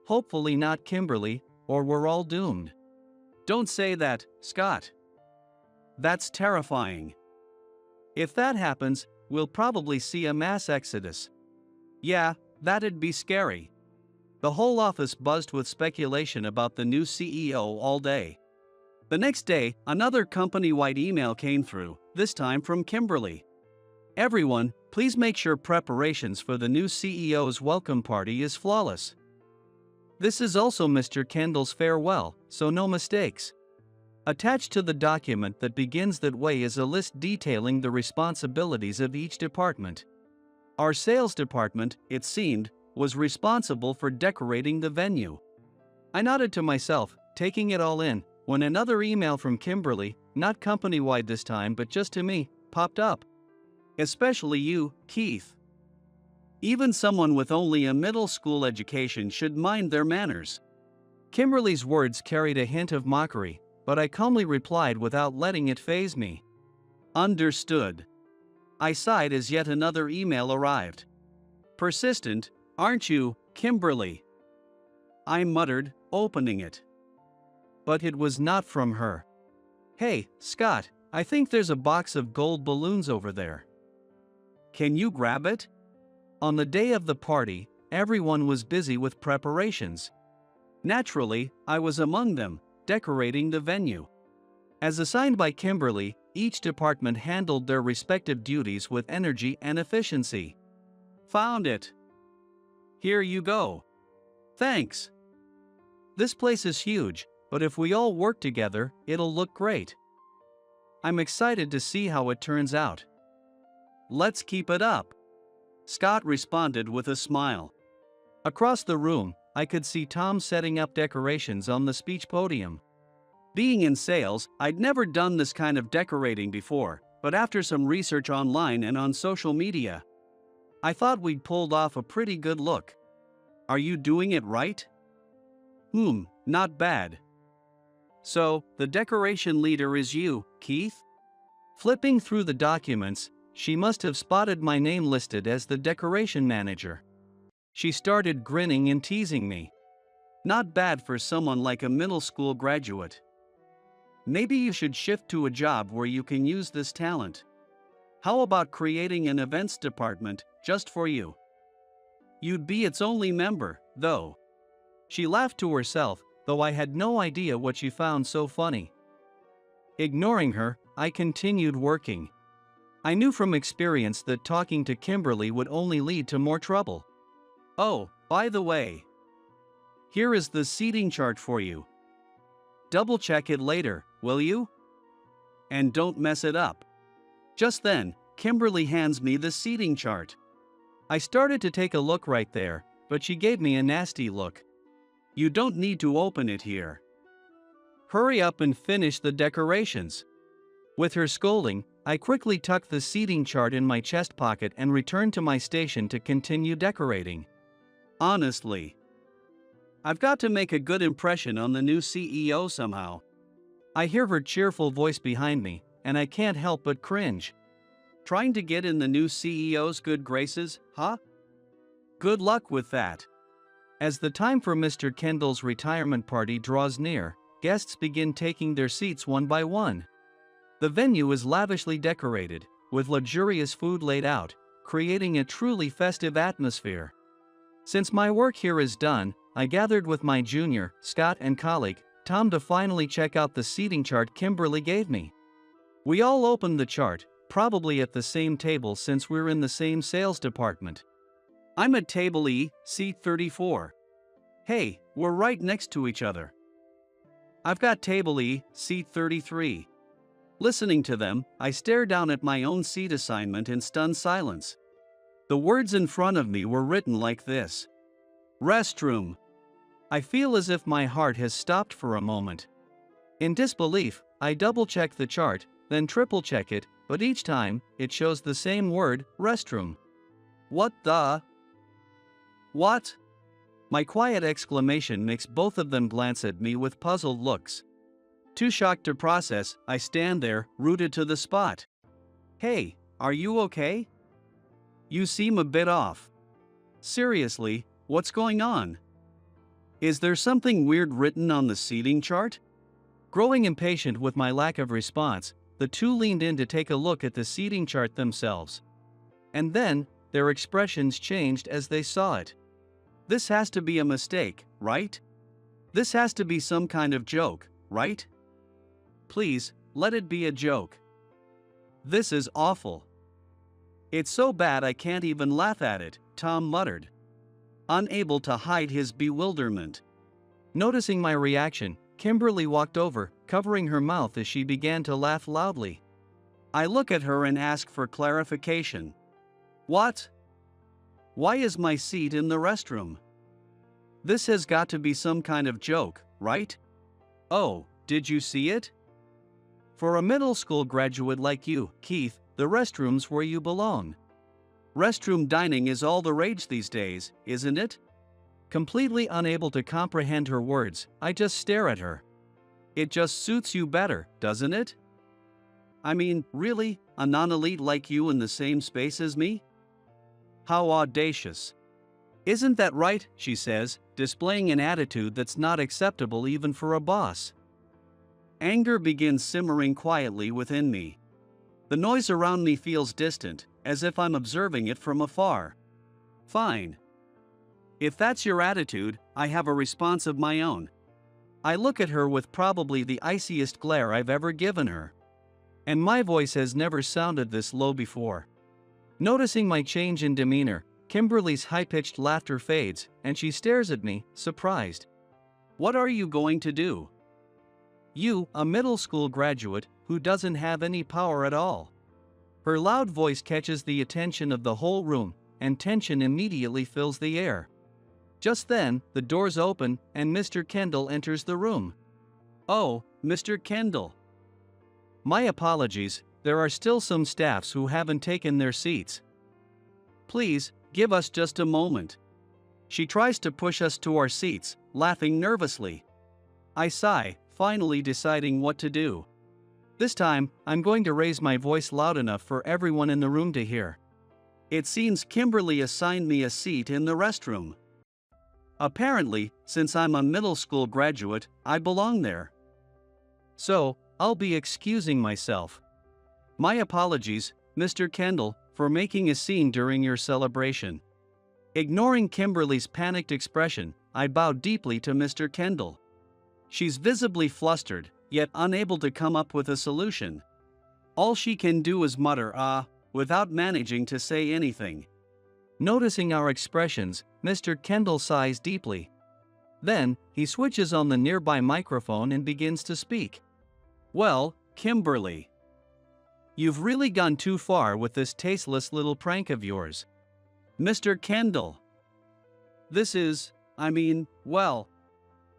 Hopefully not Kimberly, or we're all doomed. Don't say that, Scott. That's terrifying. If that happens, we'll probably see a mass exodus. Yeah, that'd be scary. The whole office buzzed with speculation about the new CEO all day. The next day, another company-wide email came through, this time from Kimberly. Everyone, please make sure preparations for the new CEO's welcome party is flawless. This is also Mr. Kendall's farewell, so no mistakes. Attached to the document that begins that way is a list detailing the responsibilities of each department. Our sales department, it seemed, was responsible for decorating the venue. I nodded to myself, taking it all in, when another email from Kimberly, not company-wide this time but just to me, popped up. Especially you, Keith. Even someone with only a middle school education should mind their manners. Kimberly's words carried a hint of mockery, but I calmly replied without letting it faze me. Understood. I sighed as yet another email arrived. Persistent, aren't you, Kimberly? I muttered, opening it. But it was not from her. Hey, Scott, I think there's a box of gold balloons over there. Can you grab it? On the day of the party, everyone was busy with preparations. Naturally, I was among them, decorating the venue. As assigned by Kimberly, each department handled their respective duties with energy and efficiency. Found it. Here you go. Thanks. This place is huge, but if we all work together, it'll look great. I'm excited to see how it turns out. Let's keep it up. Scott responded with a smile. Across the room, I could see Tom setting up decorations on the speech podium. Being in sales, I'd never done this kind of decorating before, but after some research online and on social media, I thought we'd pulled off a pretty good look. Are you doing it right? Not bad. So, the decoration leader is you, Keith? Flipping through the documents, she must have spotted my name listed as the decoration manager. She started grinning and teasing me. Not bad for someone like a middle school graduate. Maybe you should shift to a job where you can use this talent. How about creating an events department just for you? You'd be its only member, though. She laughed to herself, though I had no idea what she found so funny. Ignoring her, I continued working. I knew from experience that talking to Kimberly would only lead to more trouble. Oh, by the way, here is the seating chart for you. Double check it later, will you? And don't mess it up. Just then, Kimberly hands me the seating chart. I started to take a look right there, but she gave me a nasty look. You don't need to open it here. Hurry up and finish the decorations. With her scolding, I quickly tucked the seating chart in my chest pocket and returned to my station to continue decorating. Honestly, I've got to make a good impression on the new CEO somehow. I hear her cheerful voice behind me, and I can't help but cringe. Trying to get in the new CEO's good graces, huh? Good luck with that. As the time for Mr. Kendall's retirement party draws near, guests begin taking their seats one by one. The venue is lavishly decorated, with luxurious food laid out, creating a truly festive atmosphere. Since my work here is done, I gathered with my junior, Scott, and colleague, Tom, to finally check out the seating chart Kimberly gave me. We all opened the chart, probably at the same table since we're in the same sales department. I'm at table E, seat 34. Hey, we're right next to each other. I've got table E, seat 33. Listening to them, I stare down at my own seat assignment in stunned silence. The words in front of me were written like this: restroom. I feel as if my heart has stopped for a moment. In disbelief, I double-check the chart, then triple-check it, but each time, it shows the same word, restroom. What the? What? My quiet exclamation makes both of them glance at me with puzzled looks. Too shocked to process, I stand there, rooted to the spot. Hey, are you okay? You seem a bit off. Seriously, what's going on? Is there something weird written on the seating chart? Growing impatient with my lack of response, the two leaned in to take a look at the seating chart themselves. And then, their expressions changed as they saw it. This has to be a mistake, right? This has to be some kind of joke, right? Please, let it be a joke. This is awful. It's so bad I can't even laugh at it, Tom muttered, unable to hide his bewilderment. Noticing my reaction, Kimberly walked over, covering her mouth as she began to laugh loudly. I look at her and ask for clarification. What? Why is my seat in the restroom? This has got to be some kind of joke, right? Oh, did you see it? For a middle school graduate like you, Keith, the restroom's where you belong. Restroom dining is all the rage these days, isn't it? Completely unable to comprehend her words, I just stare at her. It just suits you better, doesn't it? I mean, really, a non-elite like you in the same space as me? How audacious. Isn't that right, she says, displaying an attitude that's not acceptable even for a boss. Anger begins simmering quietly within me. The noise around me feels distant, as if I'm observing it from afar. Fine. If that's your attitude, I have a response of my own. I look at her with probably the iciest glare I've ever given her. And my voice has never sounded this low before. Noticing my change in demeanor, Kimberly's high-pitched laughter fades, and she stares at me, surprised. What are you going to do? You, a middle school graduate, who doesn't have any power at all. Her loud voice catches the attention of the whole room, and tension immediately fills the air. Just then, the doors open, and Mr. Kendall enters the room. Oh, Mr. Kendall. My apologies, there are still some staffs who haven't taken their seats. Please, give us just a moment. She tries to push us to our seats, laughing nervously. I sigh, finally deciding what to do. This time, I'm going to raise my voice loud enough for everyone in the room to hear. It seems Kimberly assigned me a seat in the restroom. Apparently, since I'm a middle school graduate, I belong there. So, I'll be excusing myself. My apologies, Mr. Kendall, for making a scene during your celebration. Ignoring Kimberly's panicked expression, I bow deeply to Mr. Kendall. She's visibly flustered, yet unable to come up with a solution. All she can do is mutter, without managing to say anything. Noticing our expressions, Mr. Kendall sighs deeply. Then, he switches on the nearby microphone and begins to speak. Well, Kimberly. You've really gone too far with this tasteless little prank of yours. Mr. Kendall. This is, well,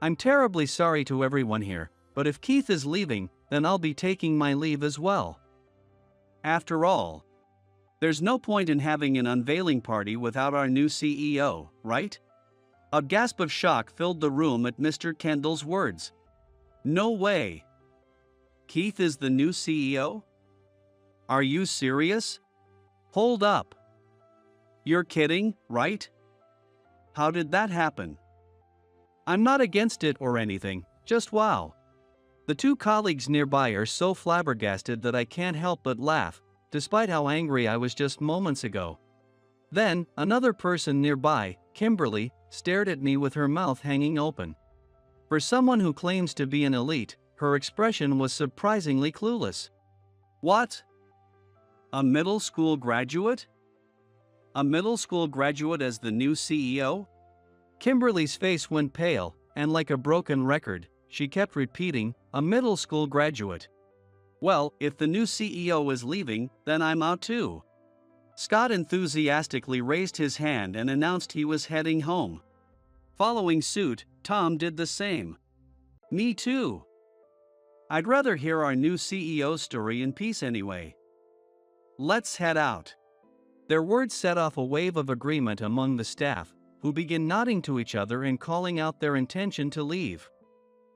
I'm terribly sorry to everyone here, but if Keith is leaving, then I'll be taking my leave as well. After all, there's no point in having an unveiling party without our new CEO, right? A gasp of shock filled the room at Mr. Kendall's words. No way. Keith is the new CEO? Are you serious? Hold up. You're kidding, right? How did that happen? I'm not against it or anything, just wow. The two colleagues nearby are so flabbergasted that I can't help but laugh, despite how angry I was just moments ago. Then, another person nearby, Kimberly, stared at me with her mouth hanging open. For someone who claims to be an elite, her expression was surprisingly clueless. What? A middle school graduate? A middle school graduate as the new CEO? Kimberly's face went pale, and like a broken record, she kept repeating, a middle school graduate. Well, if the new CEO is leaving, then I'm out too. Scott enthusiastically raised his hand and announced he was heading home. Following suit, Tom did the same. Me too. I'd rather hear our new CEO's story in peace anyway. Let's head out." Their words set off a wave of agreement among the staff, who begin nodding to each other and calling out their intention to leave.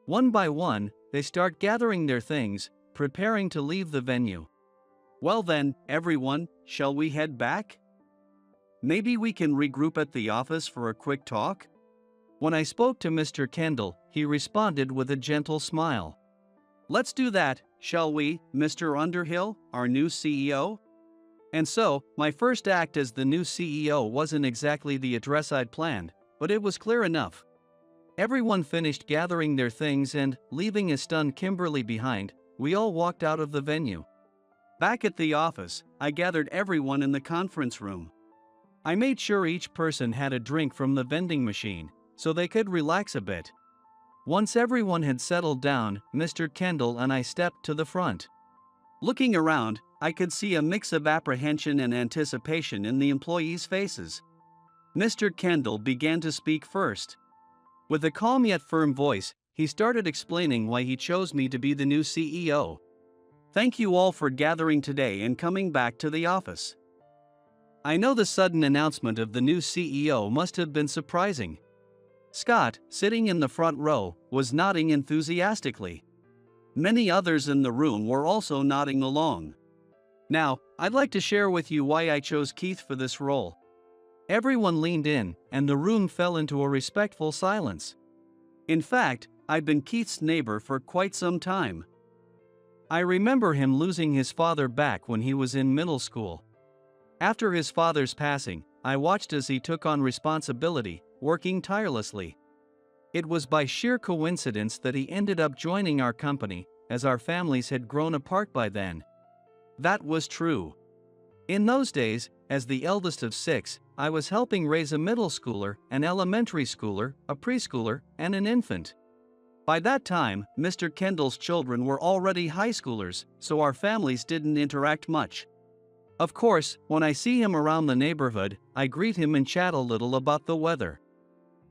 One by one, they start gathering their things, preparing to leave the venue. "Well then, everyone, shall we head back? Maybe we can regroup at the office for a quick talk?" When I spoke to Mr. Kendall, he responded with a gentle smile. "Let's do that, shall we, Mr. Underhill, our new CEO?" And so, my first act as the new CEO wasn't exactly the address I'd planned, but it was clear enough. Everyone finished gathering their things and, leaving a stunned Kimberly behind, we all walked out of the venue. Back at the office, I gathered everyone in the conference room. I made sure each person had a drink from the vending machine, so they could relax a bit. Once everyone had settled down, Mr. Kendall and I stepped to the front. Looking around, I could see a mix of apprehension and anticipation in the employees' faces. Mr. Kendall began to speak first. With a calm yet firm voice, he started explaining why he chose me to be the new CEO. "Thank you all for gathering today and coming back to the office. I know the sudden announcement of the new CEO must have been surprising." Scott, sitting in the front row, was nodding enthusiastically. Many others in the room were also nodding along. "Now, I'd like to share with you why I chose Keith for this role." Everyone leaned in, and the room fell into a respectful silence. In fact, I'd been Keith's neighbor for quite some time. I remember him losing his father back when he was in middle school. After his father's passing, I watched as he took on responsibility, working tirelessly. It was by sheer coincidence that he ended up joining our company, as our families had grown apart by then. That was true. In those days, as the eldest of 6, I was helping raise a middle schooler, an elementary schooler, a preschooler, and an infant. By that time, Mr. Kendall's children were already high schoolers, so our families didn't interact much. Of course, when I see him around the neighborhood, I greet him and chat a little about the weather.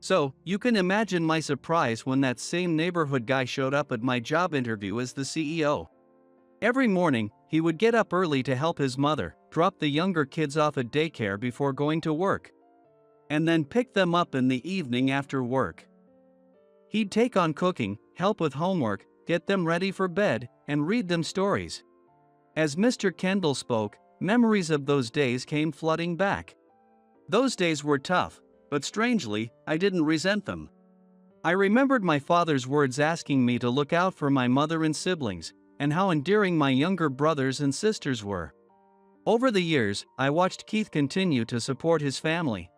So, you can imagine my surprise when that same neighborhood guy showed up at my job interview as the CEO. Every morning, he would get up early to help his mother, drop the younger kids off at daycare before going to work, and then pick them up in the evening after work. He'd take on cooking, help with homework, get them ready for bed, and read them stories. As Mr. Kendall spoke, memories of those days came flooding back. Those days were tough, but strangely, I didn't resent them. I remembered my father's words asking me to look out for my mother and siblings, and how endearing my younger brothers and sisters were. Over the years, I watched Keith continue to support his family.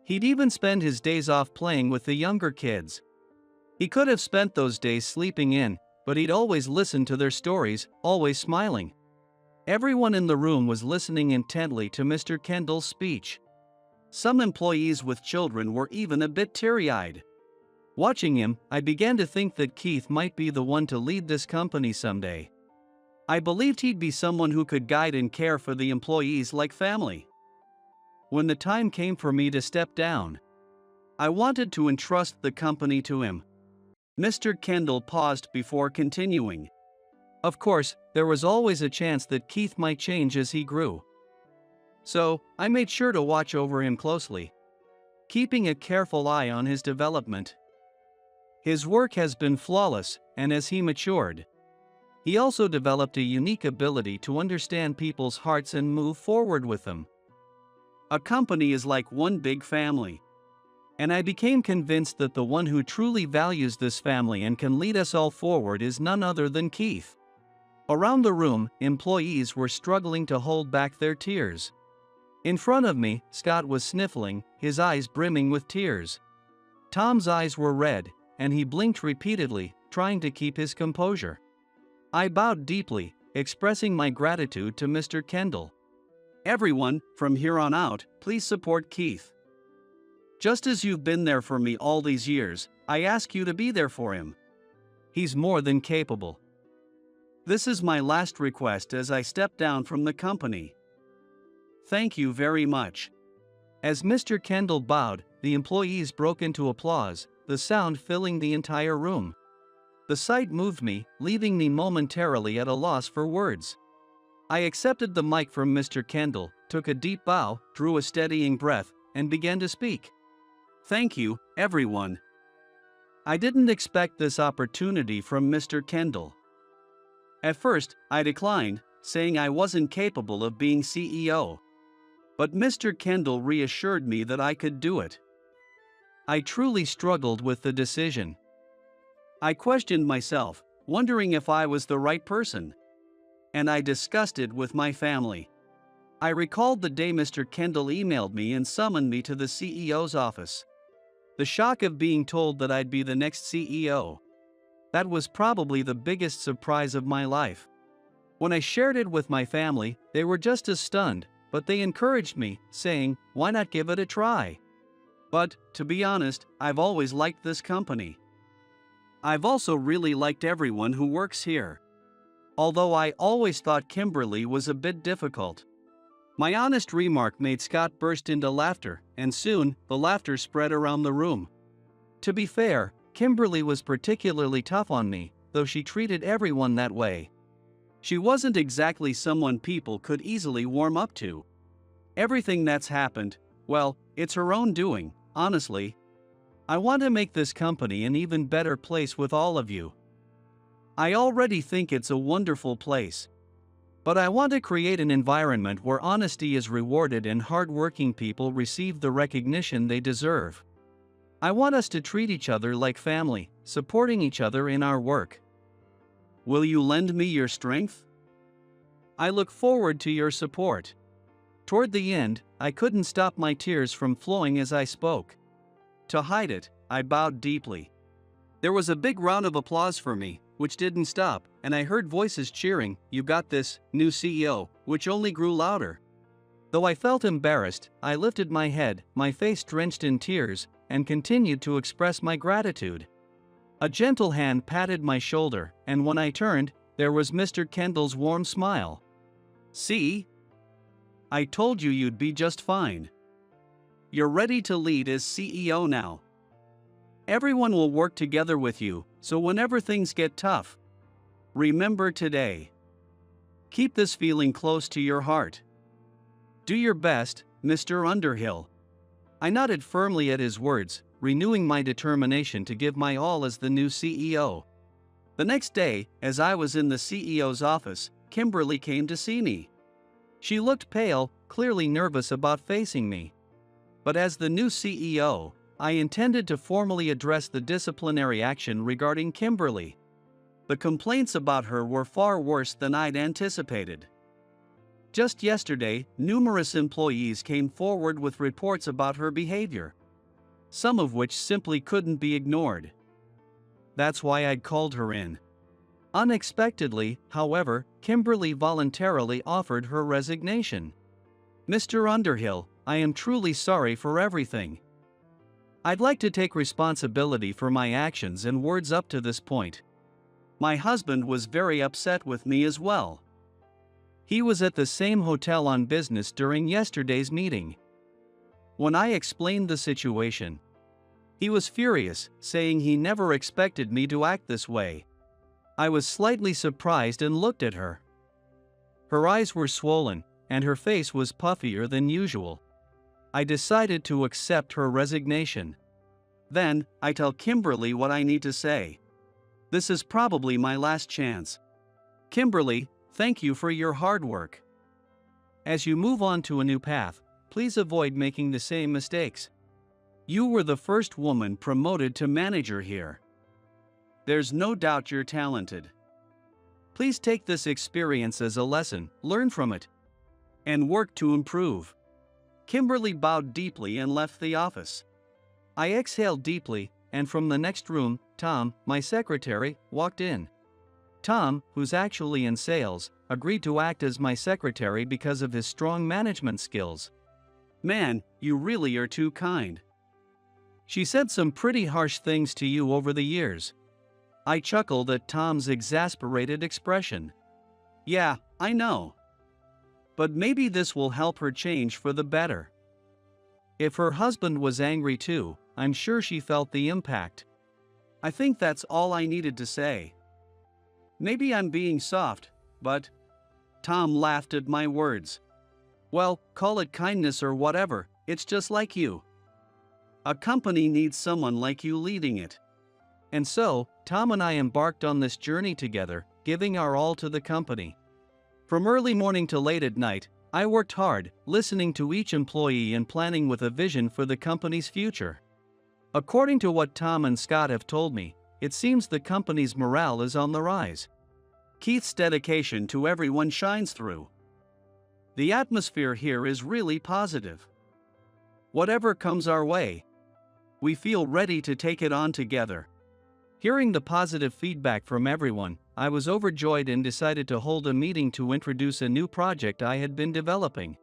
He'd even spend his days off playing with the younger kids. He could have spent those days sleeping in, but he'd always listen to their stories, always smiling. Everyone in the room was listening intently to Mr. Kendall's speech. Some employees with children were even a bit teary-eyed. Watching him, I began to think that Keith might be the one to lead this company someday. I believed he'd be someone who could guide and care for the employees like family. When the time came for me to step down, I wanted to entrust the company to him. Mr. Kendall paused before continuing. Of course, there was always a chance that Keith might change as he grew. So, I made sure to watch over him closely, keeping a careful eye on his development. His work has been flawless, and as he matured, he also developed a unique ability to understand people's hearts and move forward with them. A company is like one big family. And I became convinced that the one who truly values this family and can lead us all forward is none other than Keith. Around the room, employees were struggling to hold back their tears. In front of me, Scott was sniffling, his eyes brimming with tears. Tom's eyes were red, and he blinked repeatedly, trying to keep his composure. I bowed deeply, expressing my gratitude to Mr. Kendall. Everyone, from here on out, please support Keith. Just as you've been there for me all these years, I ask you to be there for him. He's more than capable. This is my last request as I step down from the company. Thank you very much. As Mr. Kendall bowed, the employees broke into applause, the sound filling the entire room. The sight moved me, leaving me momentarily at a loss for words. I accepted the mic from Mr. Kendall, took a deep bow, drew a steadying breath, and began to speak. Thank you, everyone. I didn't expect this opportunity from Mr. Kendall. At first, I declined, saying I wasn't capable of being CEO. But Mr. Kendall reassured me that I could do it. I truly struggled with the decision. I questioned myself, wondering if I was the right person. And I discussed it with my family. I recalled the day Mr. Kendall emailed me and summoned me to the CEO's office. The shock of being told that I'd be the next CEO. That was probably the biggest surprise of my life. When I shared it with my family, they were just as stunned, but they encouraged me, saying, "Why not give it a try?" But, to be honest, I've always liked this company. I've also really liked everyone who works here. Although I always thought Kimberly was a bit difficult. My honest remark made Scott burst into laughter, and soon, the laughter spread around the room. To be fair, Kimberly was particularly tough on me, though she treated everyone that way. She wasn't exactly someone people could easily warm up to. Everything that's happened, well, it's her own doing, honestly. I want to make this company an even better place with all of you. I already think it's a wonderful place. But I want to create an environment where honesty is rewarded and hardworking people receive the recognition they deserve. I want us to treat each other like family, supporting each other in our work. Will you lend me your strength? I look forward to your support. Toward the end, I couldn't stop my tears from flowing as I spoke. To hide it, I bowed deeply. There was a big round of applause for me, which didn't stop, and I heard voices cheering, "You got this, new CEO," which only grew louder. Though I felt embarrassed, I lifted my head, my face drenched in tears, and continued to express my gratitude. A gentle hand patted my shoulder, and when I turned, there was Mr. Kendall's warm smile. "See? I told you you'd be just fine. You're ready to lead as CEO now. Everyone will work together with you, so whenever things get tough, remember today. Keep this feeling close to your heart. Do your best, Mr. Underhill." I nodded firmly at his words, renewing my determination to give my all as the new CEO. The next day, as I was in the CEO's office, Kimberly came to see me. She looked pale, clearly nervous about facing me. But as the new CEO, I intended to formally address the disciplinary action regarding Kimberly. The complaints about her were far worse than I'd anticipated. Just yesterday, numerous employees came forward with reports about her behavior, some of which simply couldn't be ignored. That's why I'd called her in. Unexpectedly, however, Kimberly voluntarily offered her resignation. "Mr. Underhill, I am truly sorry for everything. I'd like to take responsibility for my actions and words up to this point. My husband was very upset with me as well. He was at the same hotel on business during yesterday's meeting. When I explained the situation, he was furious, saying he never expected me to act this way. I was slightly surprised and looked at her. Her eyes were swollen, and her face was puffier than usual. I decided to accept her resignation. Then, I tell Kimberly what I need to say. This is probably my last chance. Kimberly, thank you for your hard work. As you move on to a new path, please avoid making the same mistakes. You were the first woman promoted to manager here. There's no doubt you're talented. Please take this experience as a lesson, learn from it, and work to improve." Kimberly bowed deeply and left the office. I exhaled deeply, and from the next room, Tom, my secretary, walked in. Tom, who's actually in sales, agreed to act as my secretary because of his strong management skills. "Man, you really are too kind. She said some pretty harsh things to you over the years." I chuckled at Tom's exasperated expression. "Yeah, I know. But maybe this will help her change for the better." If her husband was angry too, I'm sure she felt the impact. I think that's all I needed to say. Maybe I'm being soft, but Tom laughed at my words. Well, call it kindness or whatever, it's just like you. A company needs someone like you leading it. And so, Tom and I embarked on this journey together, giving our all to the company. From early morning to late at night, I worked hard, listening to each employee and planning with a vision for the company's future. According to what Tom and Scott have told me, it seems the company's morale is on the rise. Keith's dedication to everyone shines through. The atmosphere here is really positive. Whatever comes our way, we feel ready to take it on together. Hearing the positive feedback from everyone, I was overjoyed and decided to hold a meeting to introduce a new project I had been developing.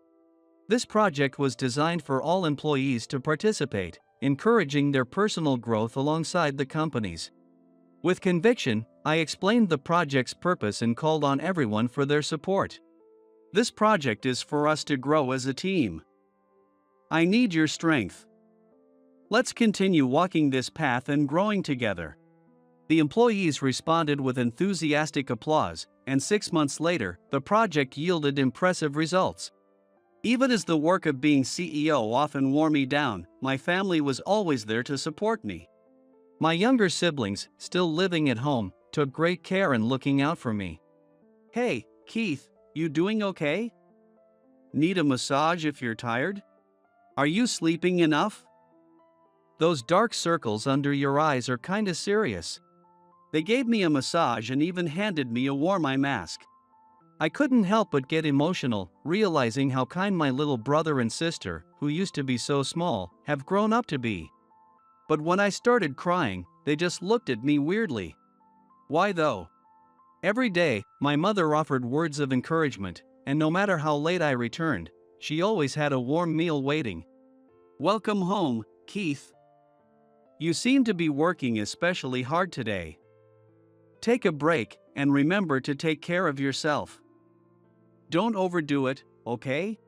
This project was designed for all employees to participate, encouraging their personal growth alongside the company's. With conviction, I explained the project's purpose and called on everyone for their support. This project is for us to grow as a team. I need your strength. Let's continue walking this path and growing together. The employees responded with enthusiastic applause, and 6 months later, the project yielded impressive results. Even as the work of being CEO often wore me down, my family was always there to support me. My younger siblings, still living at home, took great care in looking out for me. Hey, Keith, you doing okay? Need a massage if you're tired? Are you sleeping enough? Those dark circles under your eyes are kinda serious. They gave me a massage and even handed me a warm eye mask. I couldn't help but get emotional, realizing how kind my little brother and sister, who used to be so small, have grown up to be. But when I started crying, they just looked at me weirdly. Why though? Every day, my mother offered words of encouragement, and no matter how late I returned, she always had a warm meal waiting. Welcome home, Keith. You seem to be working especially hard today. Take a break, and remember to take care of yourself. Don't overdo it, okay?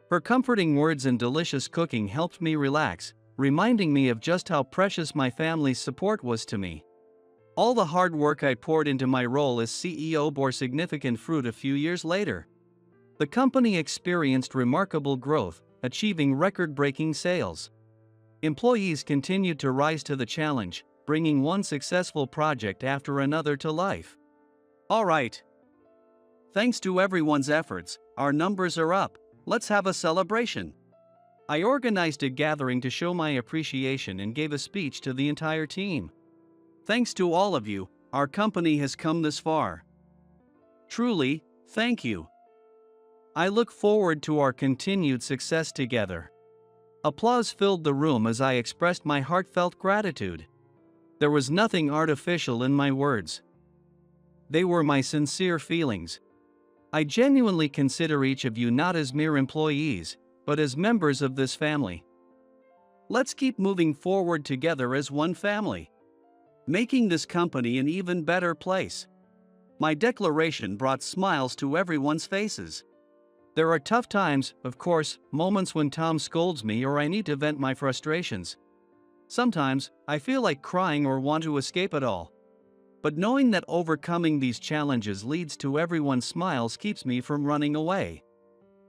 Her comforting words and delicious cooking helped me relax, reminding me of just how precious my family's support was to me. All the hard work I poured into my role as CEO bore significant fruit a few years later. The company experienced remarkable growth, achieving record-breaking sales. Employees continued to rise to the challenge, bringing one successful project after another to life. All right. Thanks to everyone's efforts, our numbers are up. Let's have a celebration. I organized a gathering to show my appreciation and gave a speech to the entire team. Thanks to all of you, our company has come this far. Truly, thank you. I look forward to our continued success together. Applause filled the room as I expressed my heartfelt gratitude. There was nothing artificial in my words. They were my sincere feelings. I genuinely consider each of you not as mere employees, but as members of this family. Let's keep moving forward together as one family, making this company an even better place. My declaration brought smiles to everyone's faces. There are tough times, of course, moments when Tom scolds me or I need to vent my frustrations. Sometimes, I feel like crying or want to escape it all. But knowing that overcoming these challenges leads to everyone's smiles keeps me from running away.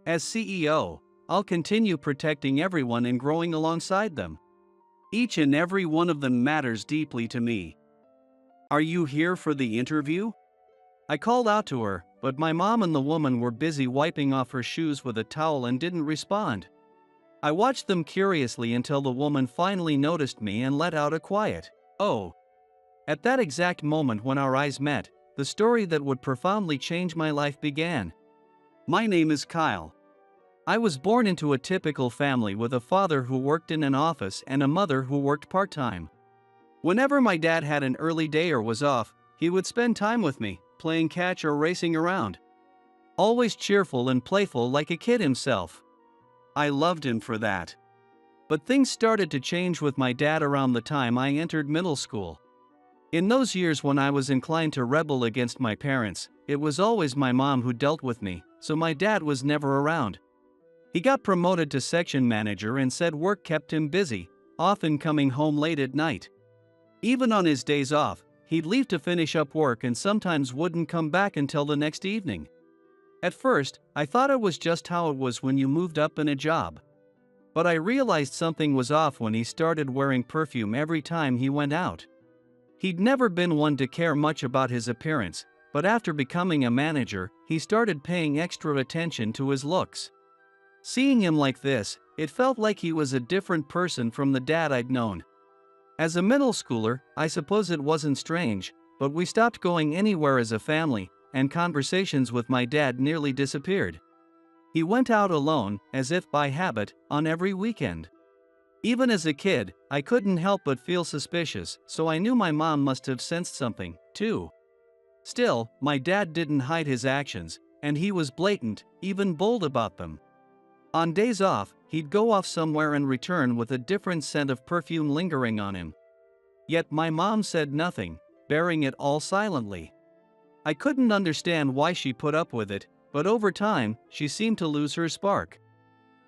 As CEO, I'll continue protecting everyone and growing alongside them. Each and every one of them matters deeply to me. Are you here for the interview? I called out to her, but my mom and the woman were busy wiping off her shoes with a towel and didn't respond. I watched them curiously until the woman finally noticed me and let out a quiet, "Oh." At that exact moment when our eyes met, the story that would profoundly change my life began. My name is Kyle. I was born into a typical family with a father who worked in an office and a mother who worked part-time. Whenever my dad had an early day or was off, he would spend time with me, playing catch or racing around. Always cheerful and playful like a kid himself. I loved him for that. But things started to change with my dad around the time I entered middle school. In those years when I was inclined to rebel against my parents, it was always my mom who dealt with me, so my dad was never around. He got promoted to section manager and said work kept him busy, often coming home late at night. Even on his days off, he'd leave to finish up work and sometimes wouldn't come back until the next evening. At first, I thought it was just how it was when you moved up in a job. But I realized something was off when he started wearing perfume every time he went out. He'd never been one to care much about his appearance, but after becoming a manager, he started paying extra attention to his looks. Seeing him like this, it felt like he was a different person from the dad I'd known. As a middle schooler, I suppose it wasn't strange, but we stopped going anywhere as a family, and conversations with my dad nearly disappeared. He went out alone, as if by habit, on every weekend. Even as a kid, I couldn't help but feel suspicious, so I knew my mom must have sensed something, too. Still, my dad didn't hide his actions, and he was blatant, even bold about them. On days off, he'd go off somewhere and return with a different scent of perfume lingering on him. Yet my mom said nothing, bearing it all silently. I couldn't understand why she put up with it, but over time, she seemed to lose her spark.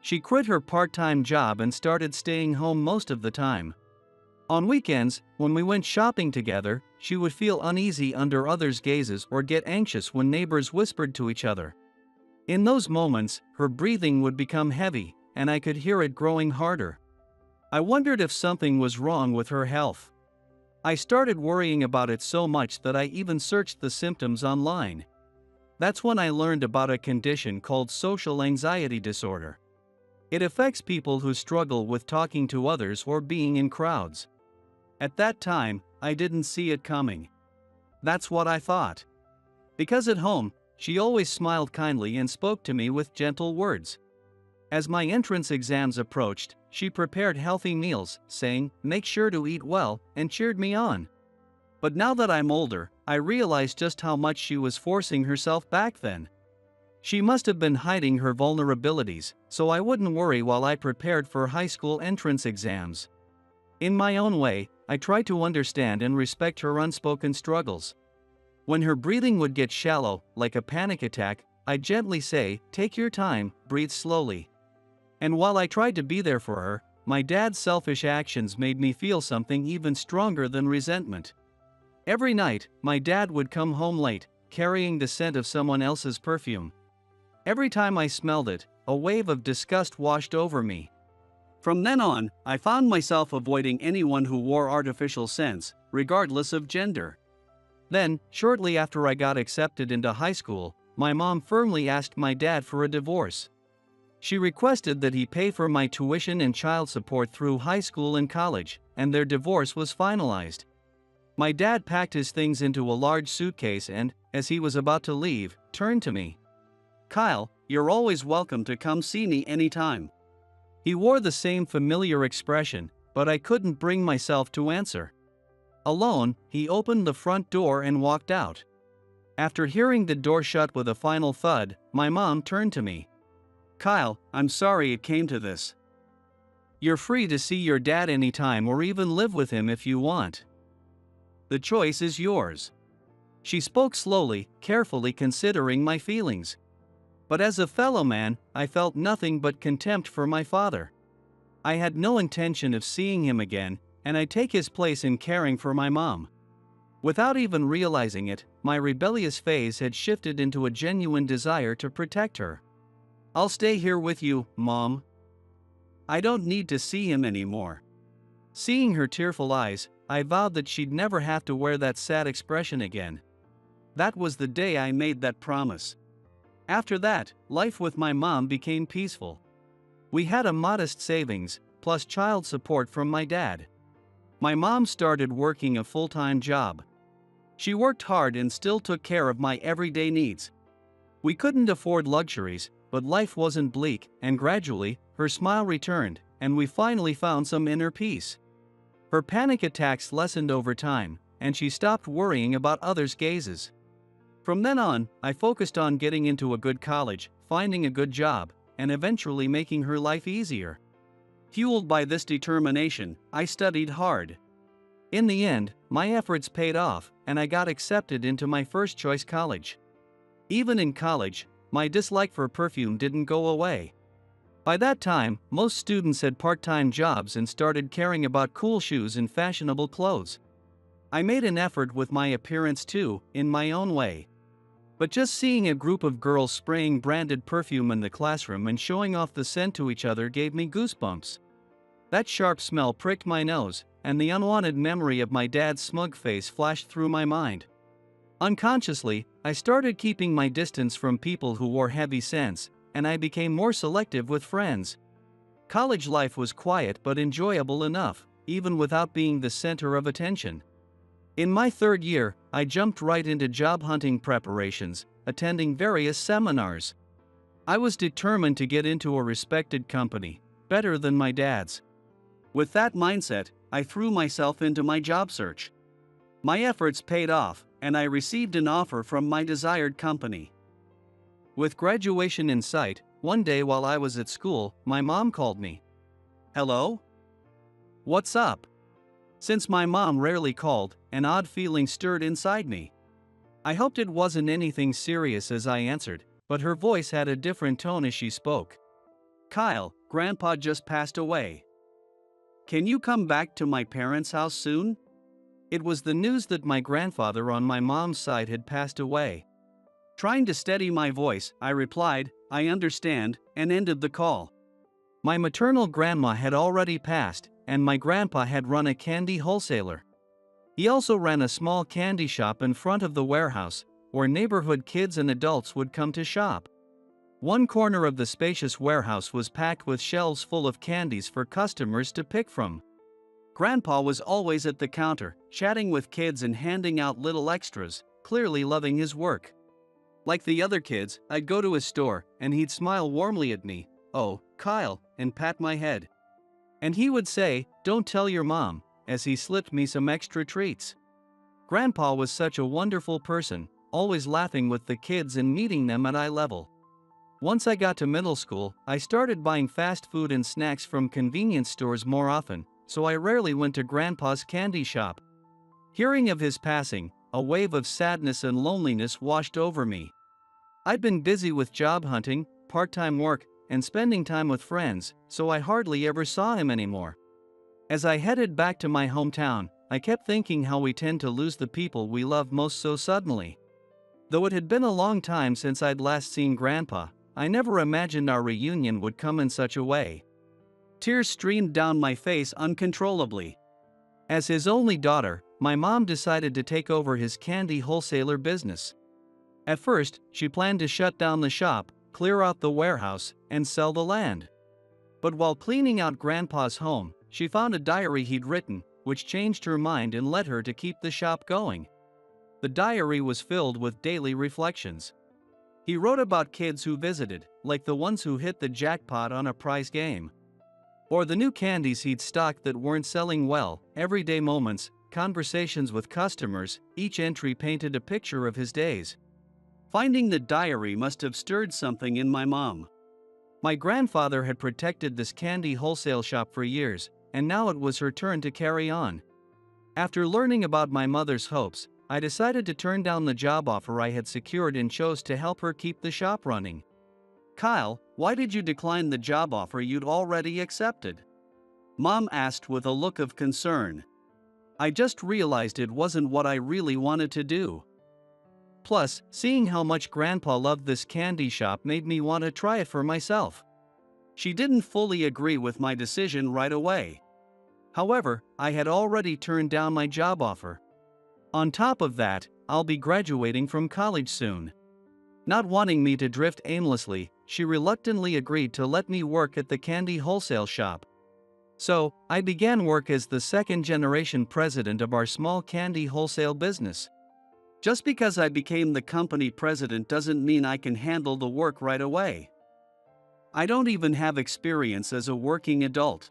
She quit her part-time job and started staying home most of the time. On weekends, when we went shopping together, she would feel uneasy under others' gazes or get anxious when neighbors whispered to each other. In those moments, her breathing would become heavy, and I could hear it growing harder. I wondered if something was wrong with her health. I started worrying about it so much that I even searched the symptoms online. That's when I learned about a condition called social anxiety disorder. It affects people who struggle with talking to others or being in crowds. At that time, I didn't see it coming. That's what I thought. Because at home, she always smiled kindly and spoke to me with gentle words. As my entrance exams approached, she prepared healthy meals, saying, "Make sure to eat well," and cheered me on. But now that I'm older, I realize just how much she was forcing herself back then. She must have been hiding her vulnerabilities, so I wouldn't worry while I prepared for high school entrance exams. In my own way, I tried to understand and respect her unspoken struggles. When her breathing would get shallow, like a panic attack, I'd gently say, "Take your time, breathe slowly." And while I tried to be there for her, my dad's selfish actions made me feel something even stronger than resentment. Every night, my dad would come home late, carrying the scent of someone else's perfume. Every time I smelled it, a wave of disgust washed over me. From then on, I found myself avoiding anyone who wore artificial scents, regardless of gender. Then, shortly after I got accepted into high school, my mom firmly asked my dad for a divorce. She requested that he pay for my tuition and child support through high school and college, and their divorce was finalized. My dad packed his things into a large suitcase and, as he was about to leave, turned to me. "Kyle, you're always welcome to come see me anytime." He wore the same familiar expression, but I couldn't bring myself to answer. Alone, he opened the front door and walked out. After hearing the door shut with a final thud, my mom turned to me. "Kyle, I'm sorry it came to this. You're free to see your dad anytime or even live with him if you want. The choice is yours." She spoke slowly, carefully considering my feelings. But as a fellow man, I felt nothing but contempt for my father. I had no intention of seeing him again, and I'd take his place in caring for my mom. Without even realizing it, my rebellious phase had shifted into a genuine desire to protect her. "I'll stay here with you, Mom. I don't need to see him anymore." Seeing her tearful eyes, I vowed that she'd never have to wear that sad expression again. That was the day I made that promise. After that, life with my mom became peaceful. We had a modest savings, plus child support from my dad. My mom started working a full-time job. She worked hard and still took care of my everyday needs. We couldn't afford luxuries, but life wasn't bleak, and gradually, her smile returned, and we finally found some inner peace. Her panic attacks lessened over time, and she stopped worrying about others' gazes. From then on, I focused on getting into a good college, finding a good job, and eventually making her life easier. Fueled by this determination, I studied hard. In the end, my efforts paid off, and I got accepted into my first-choice college. Even in college, my dislike for perfume didn't go away. By that time, most students had part-time jobs and started caring about cool shoes and fashionable clothes. I made an effort with my appearance too, in my own way. But just seeing a group of girls spraying branded perfume in the classroom and showing off the scent to each other gave me goosebumps. That sharp smell pricked my nose, and the unwanted memory of my dad's smug face flashed through my mind. Unconsciously, I started keeping my distance from people who wore heavy scents, and I became more selective with friends. College life was quiet but enjoyable enough, even without being the center of attention. In my third year, I jumped right into job hunting preparations, attending various seminars. I was determined to get into a respected company, better than my dad's. With that mindset, I threw myself into my job search. My efforts paid off, and I received an offer from my desired company. With graduation in sight, one day while I was at school, my mom called me. "Hello? What's up?" Since my mom rarely called, an odd feeling stirred inside me. I hoped it wasn't anything serious as I answered, but her voice had a different tone as she spoke. "Kyle, Grandpa just passed away. Can you come back to my parents' house soon?" It was the news that my grandfather on my mom's side had passed away. Trying to steady my voice, I replied, "I understand," and ended the call. My maternal grandma had already passed, and my grandpa had run a candy wholesaler. He also ran a small candy shop in front of the warehouse, where neighborhood kids and adults would come to shop. One corner of the spacious warehouse was packed with shelves full of candies for customers to pick from. Grandpa was always at the counter, chatting with kids and handing out little extras, clearly loving his work. Like the other kids, I'd go to his store, and he'd smile warmly at me, "Oh, Kyle," and pat my head. And he would say, "Don't tell your mom," as he slipped me some extra treats. Grandpa was such a wonderful person, always laughing with the kids and meeting them at eye level. Once I got to middle school, I started buying fast food and snacks from convenience stores more often, so I rarely went to Grandpa's candy shop. Hearing of his passing, a wave of sadness and loneliness washed over me. I'd been busy with job hunting, part-time work, and spending time with friends, so I hardly ever saw him anymore. As I headed back to my hometown, I kept thinking how we tend to lose the people we love most so suddenly. Though it had been a long time since I'd last seen Grandpa, I never imagined our reunion would come in such a way. Tears streamed down my face uncontrollably. As his only daughter, my mom decided to take over his candy wholesaler business. At first, she planned to shut down the shop, clear out the warehouse, and sell the land. But while cleaning out Grandpa's home, she found a diary he'd written, which changed her mind and led her to keep the shop going. The diary was filled with daily reflections. He wrote about kids who visited, like the ones who hit the jackpot on a prize game. Or the new candies he'd stocked that weren't selling well, everyday moments, conversations with customers, each entry painted a picture of his days. Finding the diary must have stirred something in my mom. My grandfather had protected this candy wholesale shop for years, and now it was her turn to carry on. After learning about my mother's hopes, I decided to turn down the job offer I had secured and chose to help her keep the shop running. "Kyle, why did you decline the job offer you'd already accepted?" Mom asked with a look of concern. "I just realized it wasn't what I really wanted to do. Plus, seeing how much Grandpa loved this candy shop made me want to try it for myself." She didn't fully agree with my decision right away. However, I had already turned down my job offer. On top of that, I'll be graduating from college soon. Not wanting me to drift aimlessly, she reluctantly agreed to let me work at the candy wholesale shop. So, I began work as the second-generation president of our small candy wholesale business. Just because I became the company president doesn't mean I can handle the work right away. I don't even have experience as a working adult.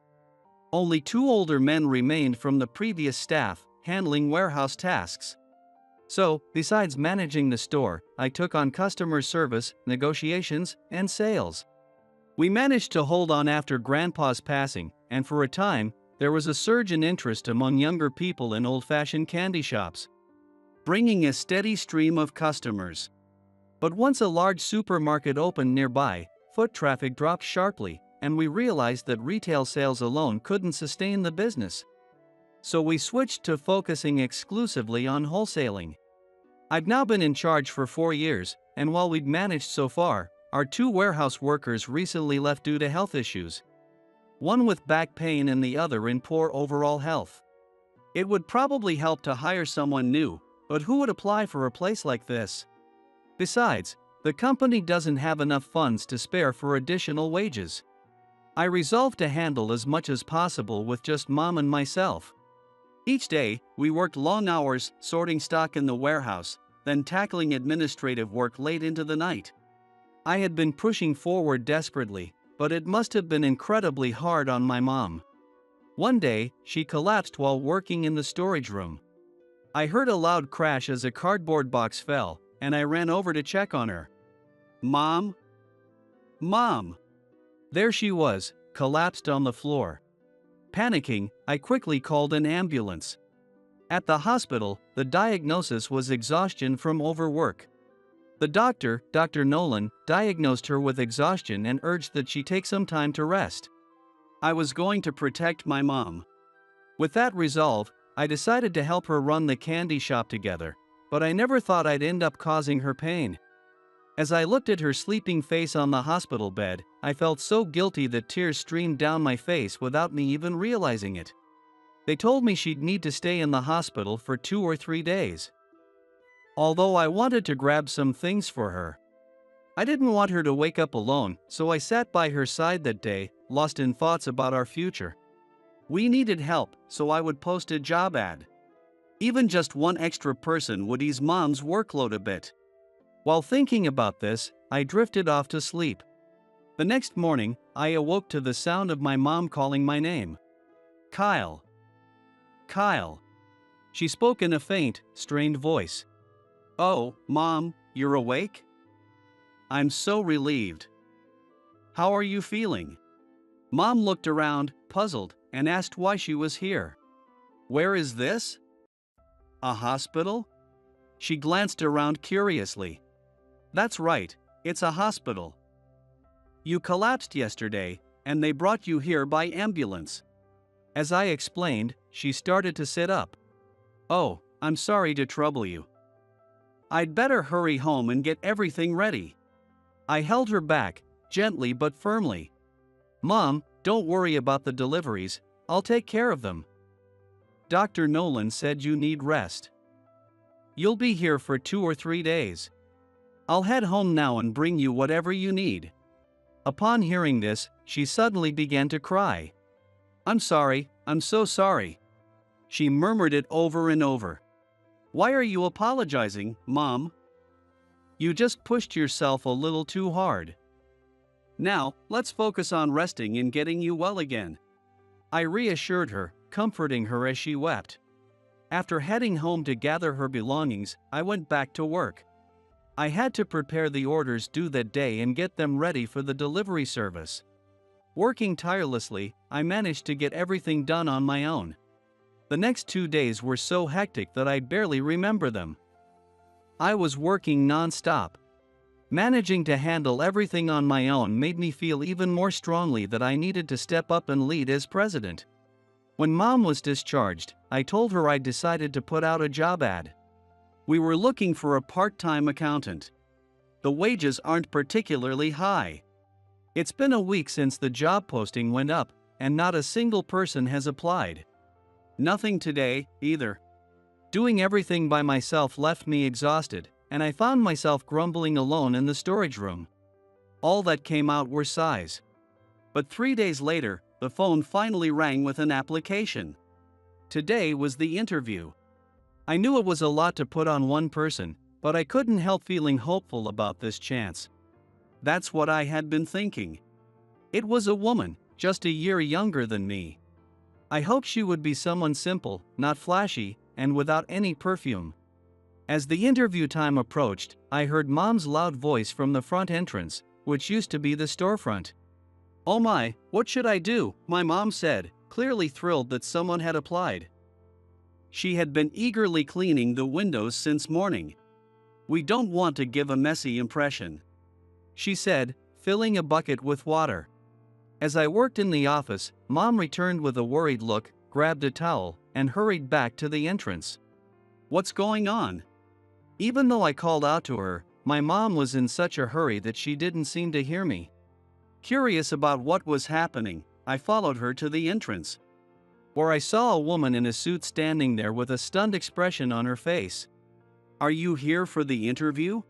Only 2 older men remained from the previous staff, handling warehouse tasks. So, besides managing the store, I took on customer service, negotiations, and sales. We managed to hold on after Grandpa's passing, and for a time, there was a surge in interest among younger people in old-fashioned candy shops, bringing a steady stream of customers. But once a large supermarket opened nearby, foot traffic dropped sharply, and we realized that retail sales alone couldn't sustain the business. So we switched to focusing exclusively on wholesaling. I've now been in charge for 4 years, and while we'd managed so far, our 2 warehouse workers recently left due to health issues. One with back pain and the other in poor overall health. It would probably help to hire someone new, but who would apply for a place like this? Besides, the company doesn't have enough funds to spare for additional wages. I resolved to handle as much as possible with just Mom and myself. Each day, we worked long hours sorting stock in the warehouse, then tackling administrative work late into the night. I had been pushing forward desperately, but it must have been incredibly hard on my mom. One day, she collapsed while working in the storage room. I heard a loud crash as a cardboard box fell, and I ran over to check on her. "Mom? Mom!" There she was, collapsed on the floor. Panicking, I quickly called an ambulance. At the hospital, the diagnosis was exhaustion from overwork. The doctor, Dr. Nolan, diagnosed her with exhaustion and urged that she take some time to rest. I was going to protect my mom. With that resolve, I decided to help her run the candy shop together, but I never thought I'd end up causing her pain. As I looked at her sleeping face on the hospital bed, I felt so guilty that tears streamed down my face without me even realizing it. They told me she'd need to stay in the hospital for 2 or 3 days. Although I wanted to grab some things for her, I didn't want her to wake up alone, so I sat by her side that day, lost in thoughts about our future. We needed help, so I would post a job ad. Even just one extra person would ease Mom's workload a bit. While thinking about this, I drifted off to sleep. The next morning, I awoke to the sound of my mom calling my name. "Kyle. Kyle." She spoke in a faint, strained voice. "Oh, Mom, you're awake? I'm so relieved. How are you feeling?" Mom looked around, puzzled, and asked why she was here. "Where is this? A hospital?" She glanced around curiously. "That's right, it's a hospital. You collapsed yesterday, and they brought you here by ambulance." As I explained, she started to sit up. "Oh, I'm sorry to trouble you. I'd better hurry home and get everything ready." I held her back, gently but firmly. "Mom, don't worry about the deliveries, I'll take care of them. Dr. Nolan said you need rest. You'll be here for 2 or 3 days. I'll head home now and bring you whatever you need." Upon hearing this, she suddenly began to cry. I'm so sorry." She murmured it over and over. "Why are you apologizing, Mom? You just pushed yourself a little too hard. Now, let's focus on resting and getting you well again." I reassured her, comforting her as she wept. After heading home to gather her belongings, I went back to work. I had to prepare the orders due that day and get them ready for the delivery service. Working tirelessly, I managed to get everything done on my own. The next 2 days were so hectic that I barely remember them. I was working non-stop. Managing to handle everything on my own made me feel even more strongly that I needed to step up and lead as president. When Mom was discharged, I told her I'd decided to put out a job ad. We were looking for a part-time accountant. The wages aren't particularly high. It's been a week since the job posting went up, and not a single person has applied. Nothing today, either. Doing everything by myself left me exhausted, and I found myself grumbling alone in the storage room. All that came out were sighs. But 3 days later, the phone finally rang with an application. Today was the interview. I knew it was a lot to put on one person, but I couldn't help feeling hopeful about this chance. That's what I had been thinking. It was a woman, just a year younger than me. I hoped she would be someone simple, not flashy, and without any perfume. As the interview time approached, I heard Mom's loud voice from the front entrance, which used to be the storefront. "Oh my, what should I do?" my mom said, clearly thrilled that someone had applied. She had been eagerly cleaning the windows since morning. "We don't want to give a messy impression," she said, filling a bucket with water. As I worked in the office, Mom returned with a worried look, grabbed a towel, and hurried back to the entrance. "What's going on?" Even though I called out to her, my mom was in such a hurry that she didn't seem to hear me. Curious about what was happening, I followed her to the entrance, where I saw a woman in a suit standing there with a stunned expression on her face. "Are you here for the interview?"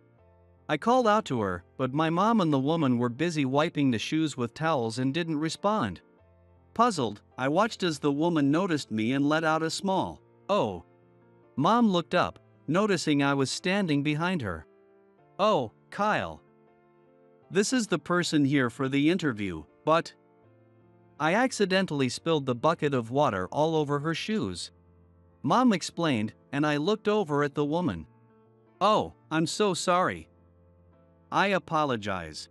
I called out to her, but my mom and the woman were busy wiping the shoes with towels and didn't respond. Puzzled, I watched as the woman noticed me and let out a small, "Oh." Mom looked up, noticing I was standing behind her. "Oh, Kyle. This is the person here for the interview, but..." I accidentally spilled the bucket of water all over her shoes. Mom explained, and I looked over at the woman. "Oh, I'm so sorry. I apologize."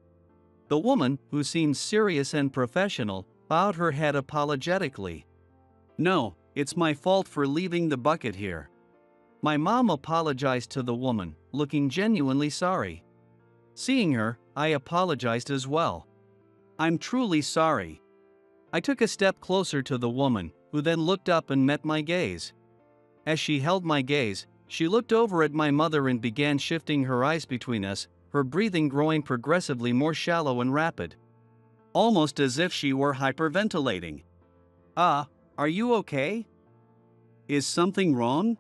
The woman, who seemed serious and professional, bowed her head apologetically. "No, it's my fault for leaving the bucket here." My mom apologized to the woman, looking genuinely sorry. Seeing her, I apologized as well. "I'm truly sorry." I took a step closer to the woman, who then looked up and met my gaze. As she held my gaze, she looked over at my mother and began shifting her eyes between us, her breathing growing progressively more shallow and rapid, almost as if she were hyperventilating. Are you okay? Is something wrong?"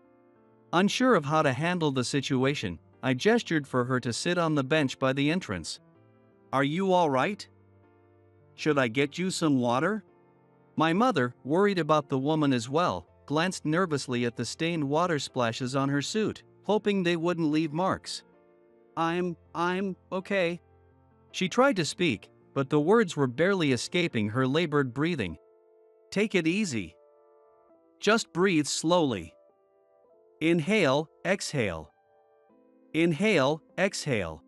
Unsure of how to handle the situation, I gestured for her to sit on the bench by the entrance. "Are you all right? Should I get you some water?" My mother, worried about the woman as well, glanced nervously at the stained water splashes on her suit, hoping they wouldn't leave marks. I'm okay." She tried to speak, but the words were barely escaping her labored breathing. "Take it easy. Just breathe slowly. Inhale, exhale. Inhale, exhale."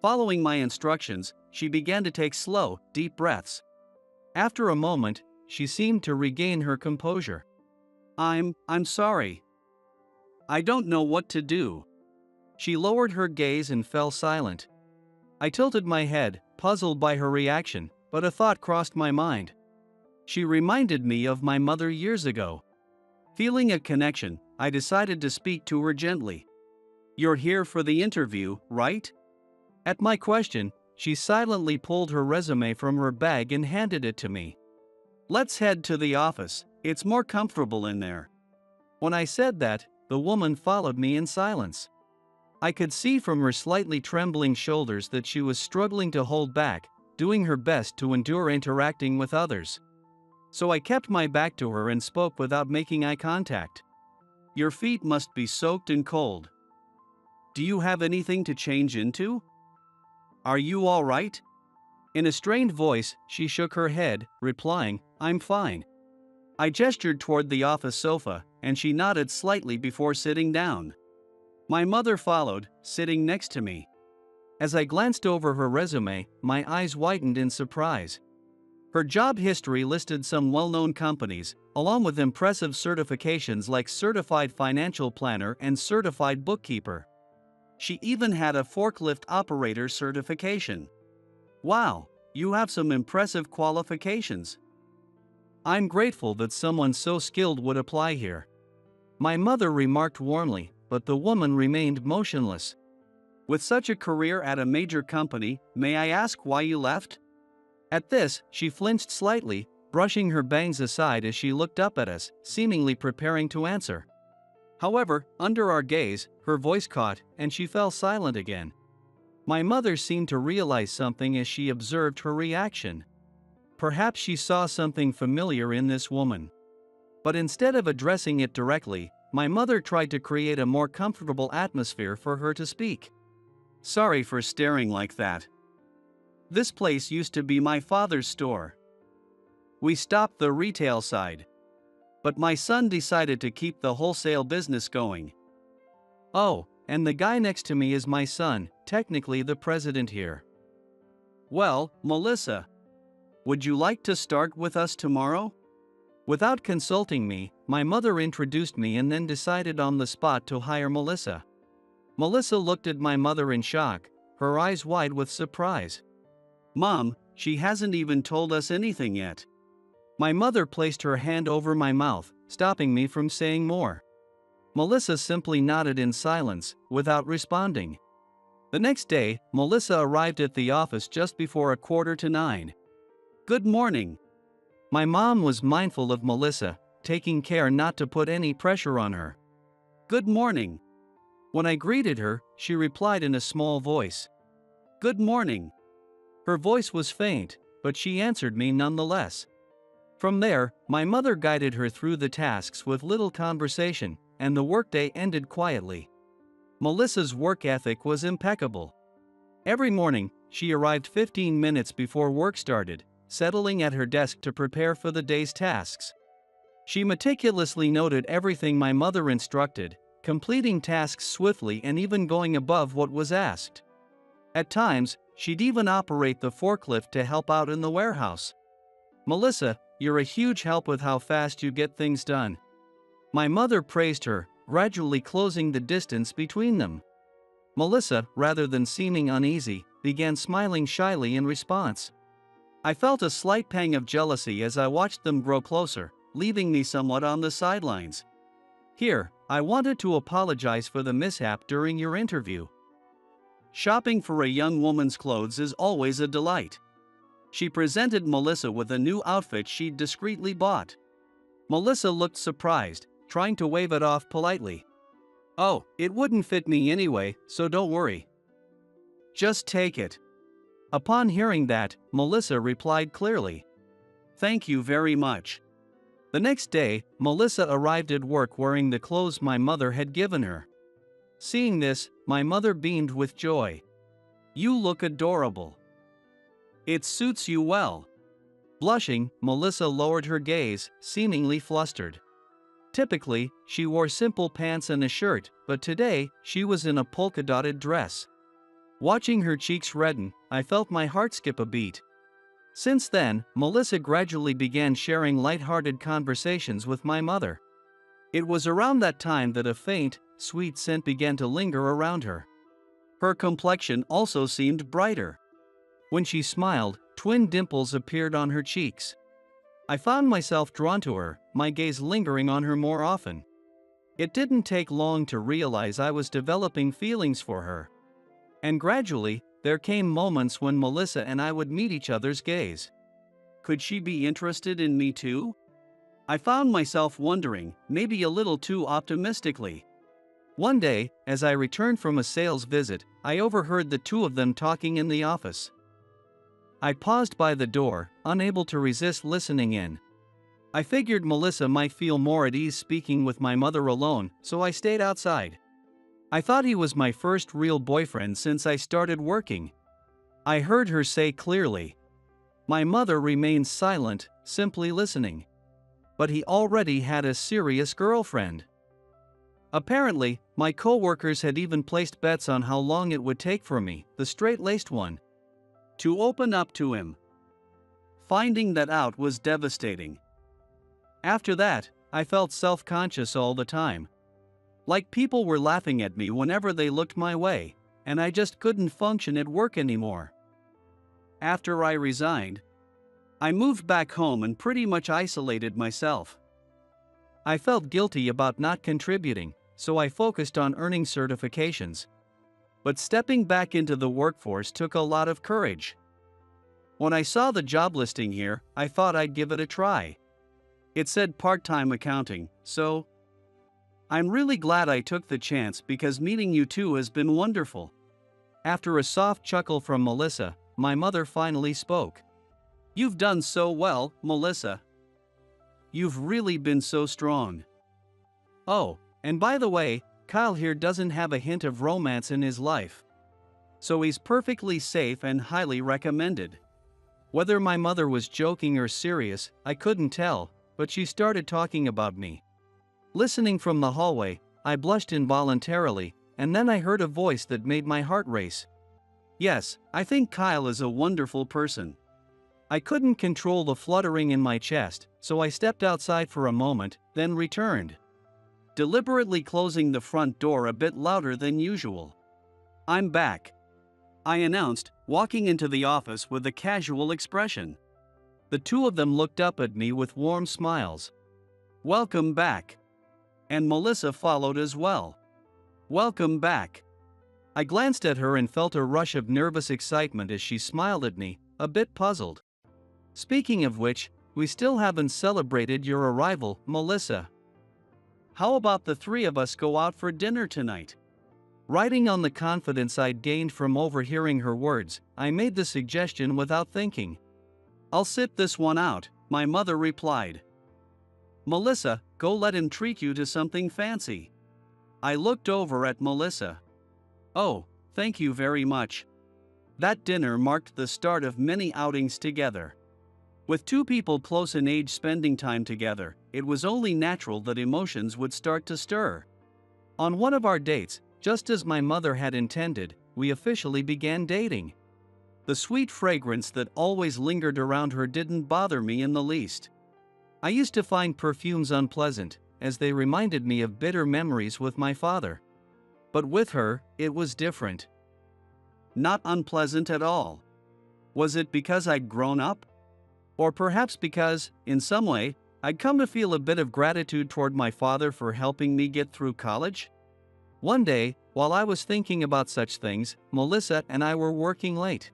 Following my instructions, she began to take slow, deep breaths. After a moment, she seemed to regain her composure. I'm sorry. I don't know what to do." She lowered her gaze and fell silent. I tilted my head, puzzled by her reaction, but a thought crossed my mind. She reminded me of my mother years ago. Feeling a connection, I decided to speak to her gently. "You're here for the interview, right?" At my question, she silently pulled her resume from her bag and handed it to me. "Let's head to the office, it's more comfortable in there." When I said that, the woman followed me in silence. I could see from her slightly trembling shoulders that she was struggling to hold back, doing her best to endure interacting with others. So I kept my back to her and spoke without making eye contact. "Your feet must be soaked and cold. Do you have anything to change into? Are you all right?" In a strained voice, she shook her head, replying, "I'm fine." I gestured toward the office sofa, and she nodded slightly before sitting down. My mother followed, sitting next to me. As I glanced over her resume, my eyes widened in surprise. Her job history listed some well-known companies, along with impressive certifications like Certified Financial Planner and Certified Bookkeeper. She even had a forklift operator certification. "Wow, you have some impressive qualifications." "I'm grateful that someone so skilled would apply here," my mother remarked warmly, but the woman remained motionless. "With such a career at a major company, may I ask why you left?" At this, she flinched slightly, brushing her bangs aside as she looked up at us, seemingly preparing to answer. However, under our gaze, her voice caught, and she fell silent again. My mother seemed to realize something as she observed her reaction. Perhaps she saw something familiar in this woman. But instead of addressing it directly, my mother tried to create a more comfortable atmosphere for her to speak. "Sorry for staring like that. This place used to be my father's store. We stopped the retail side. But my son decided to keep the wholesale business going." "Oh, and the guy next to me is my son, technically the president here." "Well, Melissa, would you like to start with us tomorrow?" Without consulting me, my mother introduced me and then decided on the spot to hire Melissa. Melissa looked at my mother in shock, her eyes wide with surprise. "Mom, she hasn't even told us anything yet." My mother placed her hand over my mouth, stopping me from saying more. Melissa simply nodded in silence, without responding. The next day, Melissa arrived at the office just before 8:45. "Good morning." My mom was mindful of Melissa, taking care not to put any pressure on her. "Good morning." When I greeted her, she replied in a small voice. "Good morning." Her voice was faint, but she answered me nonetheless. From there, my mother guided her through the tasks with little conversation, and the workday ended quietly. Melissa's work ethic was impeccable. Every morning, she arrived 15 minutes before work started, settling at her desk to prepare for the day's tasks. She meticulously noted everything my mother instructed, completing tasks swiftly and even going above what was asked. At times, she'd even operate the forklift to help out in the warehouse. "Melissa, you're a huge help with how fast you get things done." My mother praised her, gradually closing the distance between them. Melissa, rather than seeming uneasy, began smiling shyly in response. I felt a slight pang of jealousy as I watched them grow closer, leaving me somewhat on the sidelines. "Here, I wanted to apologize for the mishap during your interview." Shopping for a young woman's clothes is always a delight. She presented Melissa with a new outfit she'd discreetly bought. Melissa looked surprised, trying to wave it off politely. "Oh, it wouldn't fit me anyway, so don't worry. Just take it." Upon hearing that, Melissa replied clearly, "Thank you very much." The next day, Melissa arrived at work wearing the clothes my mother had given her. Seeing this, my mother beamed with joy. "You look adorable. It suits you well." Blushing, Melissa lowered her gaze, seemingly flustered. Typically, she wore simple pants and a shirt, but today, she was in a polka-dotted dress. Watching her cheeks redden, I felt my heart skip a beat. Since then, Melissa gradually began sharing light-hearted conversations with my mother. It was around that time that a faint, sweet scent began to linger around her. Her complexion also seemed brighter. When she smiled, twin dimples appeared on her cheeks. I found myself drawn to her, my gaze lingering on her more often. It didn't take long to realize I was developing feelings for her. And gradually, there came moments when Melissa and I would meet each other's gaze. Could she be interested in me too? I found myself wondering, maybe a little too optimistically. One day, as I returned from a sales visit, I overheard the two of them talking in the office. I paused by the door, unable to resist listening in. I figured Melissa might feel more at ease speaking with my mother alone, so I stayed outside. I thought he was my first real boyfriend since I started working. I heard her say clearly. My mother remained silent, simply listening. But he already had a serious girlfriend. Apparently, my coworkers had even placed bets on how long it would take for me, the straight-laced one, to open up to him. Finding that out was devastating. After that, I felt self-conscious all the time. Like people were laughing at me whenever they looked my way, and I just couldn't function at work anymore. After I resigned, I moved back home and pretty much isolated myself. I felt guilty about not contributing, so I focused on earning certifications. But stepping back into the workforce took a lot of courage. When I saw the job listing here, I thought I'd give it a try. It said part-time accounting, so I'm really glad I took the chance because meeting you two has been wonderful. After a soft chuckle from Melissa, my mother finally spoke. "You've done so well, Melissa. You've really been so strong. Oh, and by the way, Kyle here doesn't have a hint of romance in his life. So he's perfectly safe and highly recommended." Whether my mother was joking or serious, I couldn't tell, but she started talking about me. Listening from the hallway, I blushed involuntarily, and then I heard a voice that made my heart race. "Yes, I think Kyle is a wonderful person." I couldn't control the fluttering in my chest, so I stepped outside for a moment, then returned, deliberately closing the front door a bit louder than usual. "I'm back," I announced, walking into the office with a casual expression. The two of them looked up at me with warm smiles. "Welcome back. and Melissa followed as well. Welcome back. I glanced at her and felt a rush of nervous excitement as she smiled at me, a bit puzzled. Speaking of which, we still haven't celebrated your arrival, Melissa. How about the three of us go out for dinner tonight? Riding on the confidence I'd gained from overhearing her words, I made the suggestion without thinking. I'll sit this one out, my mother replied. Melissa, go let him treat you to something fancy. I looked over at Melissa. Oh, thank you very much. That dinner marked the start of many outings together. With two people close in age spending time together, it was only natural that emotions would start to stir. On one of our dates, just as my mother had intended, we officially began dating. The sweet fragrance that always lingered around her didn't bother me in the least. I used to find perfumes unpleasant, as they reminded me of bitter memories with my father. But with her, it was different. Not unpleasant at all. Was it because I'd grown up? Or perhaps because, in some way, I'd come to feel a bit of gratitude toward my father for helping me get through college? One day, while I was thinking about such things, Melissa and I were working late.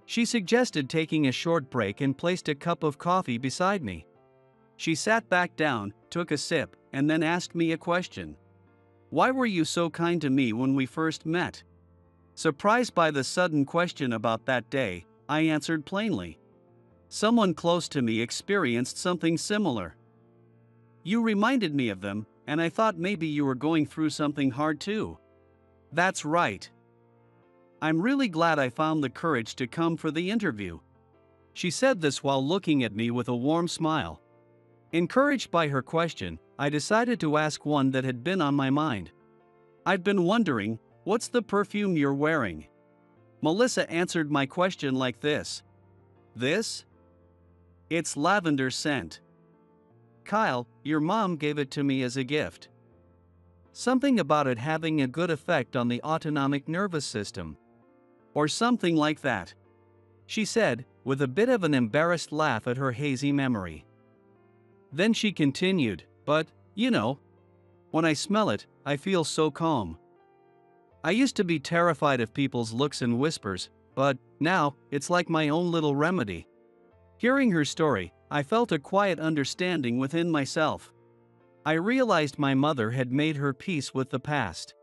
She suggested taking a short break and placed a cup of coffee beside me. She sat back down, took a sip, and then asked me a question. Why were you so kind to me when we first met? Surprised by the sudden question about that day, I answered plainly. Someone close to me experienced something similar. You reminded me of them, and I thought maybe you were going through something hard too. That's right. I'm really glad I found the courage to come for the interview. She said this while looking at me with a warm smile. Encouraged by her question, I decided to ask one that had been on my mind. I'd been wondering, what's the perfume you're wearing? Melissa answered my question like this. This? It's lavender scent. Kyle, your mom gave it to me as a gift. Something about it having a good effect on the autonomic nervous system. Or something like that. She said, with a bit of an embarrassed laugh at her hazy memory. Then she continued, but, you know, when I smell it, I feel so calm. I used to be terrified of people's looks and whispers, but now, it's like my own little remedy. Hearing her story, I felt a quiet understanding within myself. I realized my mother had made her peace with the past.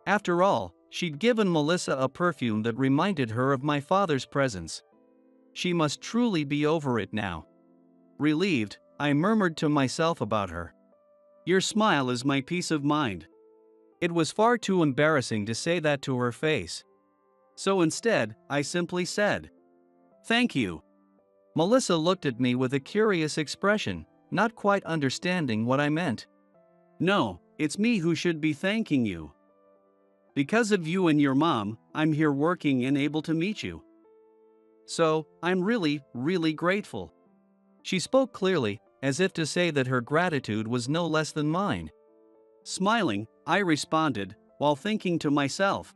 After all, she'd given Melissa a perfume that reminded her of my father's presence. She must truly be over it now. Relieved, I murmured to myself about her. Your smile is my peace of mind. It was far too embarrassing to say that to her face. So instead, I simply said, Thank you. Melissa looked at me with a curious expression, not quite understanding what I meant. No, it's me who should be thanking you. Because of you and your mom, I'm here working and able to meet you. So, I'm really, really grateful. She spoke clearly, as if to say that her gratitude was no less than mine. Smiling, I responded, while thinking to myself.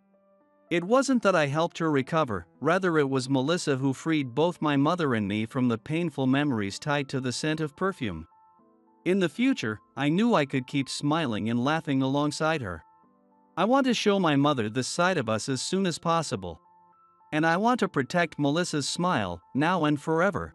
It wasn't that I helped her recover, rather it was Melissa who freed both my mother and me from the painful memories tied to the scent of perfume. In the future, I knew I could keep smiling and laughing alongside her. I want to show my mother this side of us as soon as possible. And I want to protect Melissa's smile, now and forever.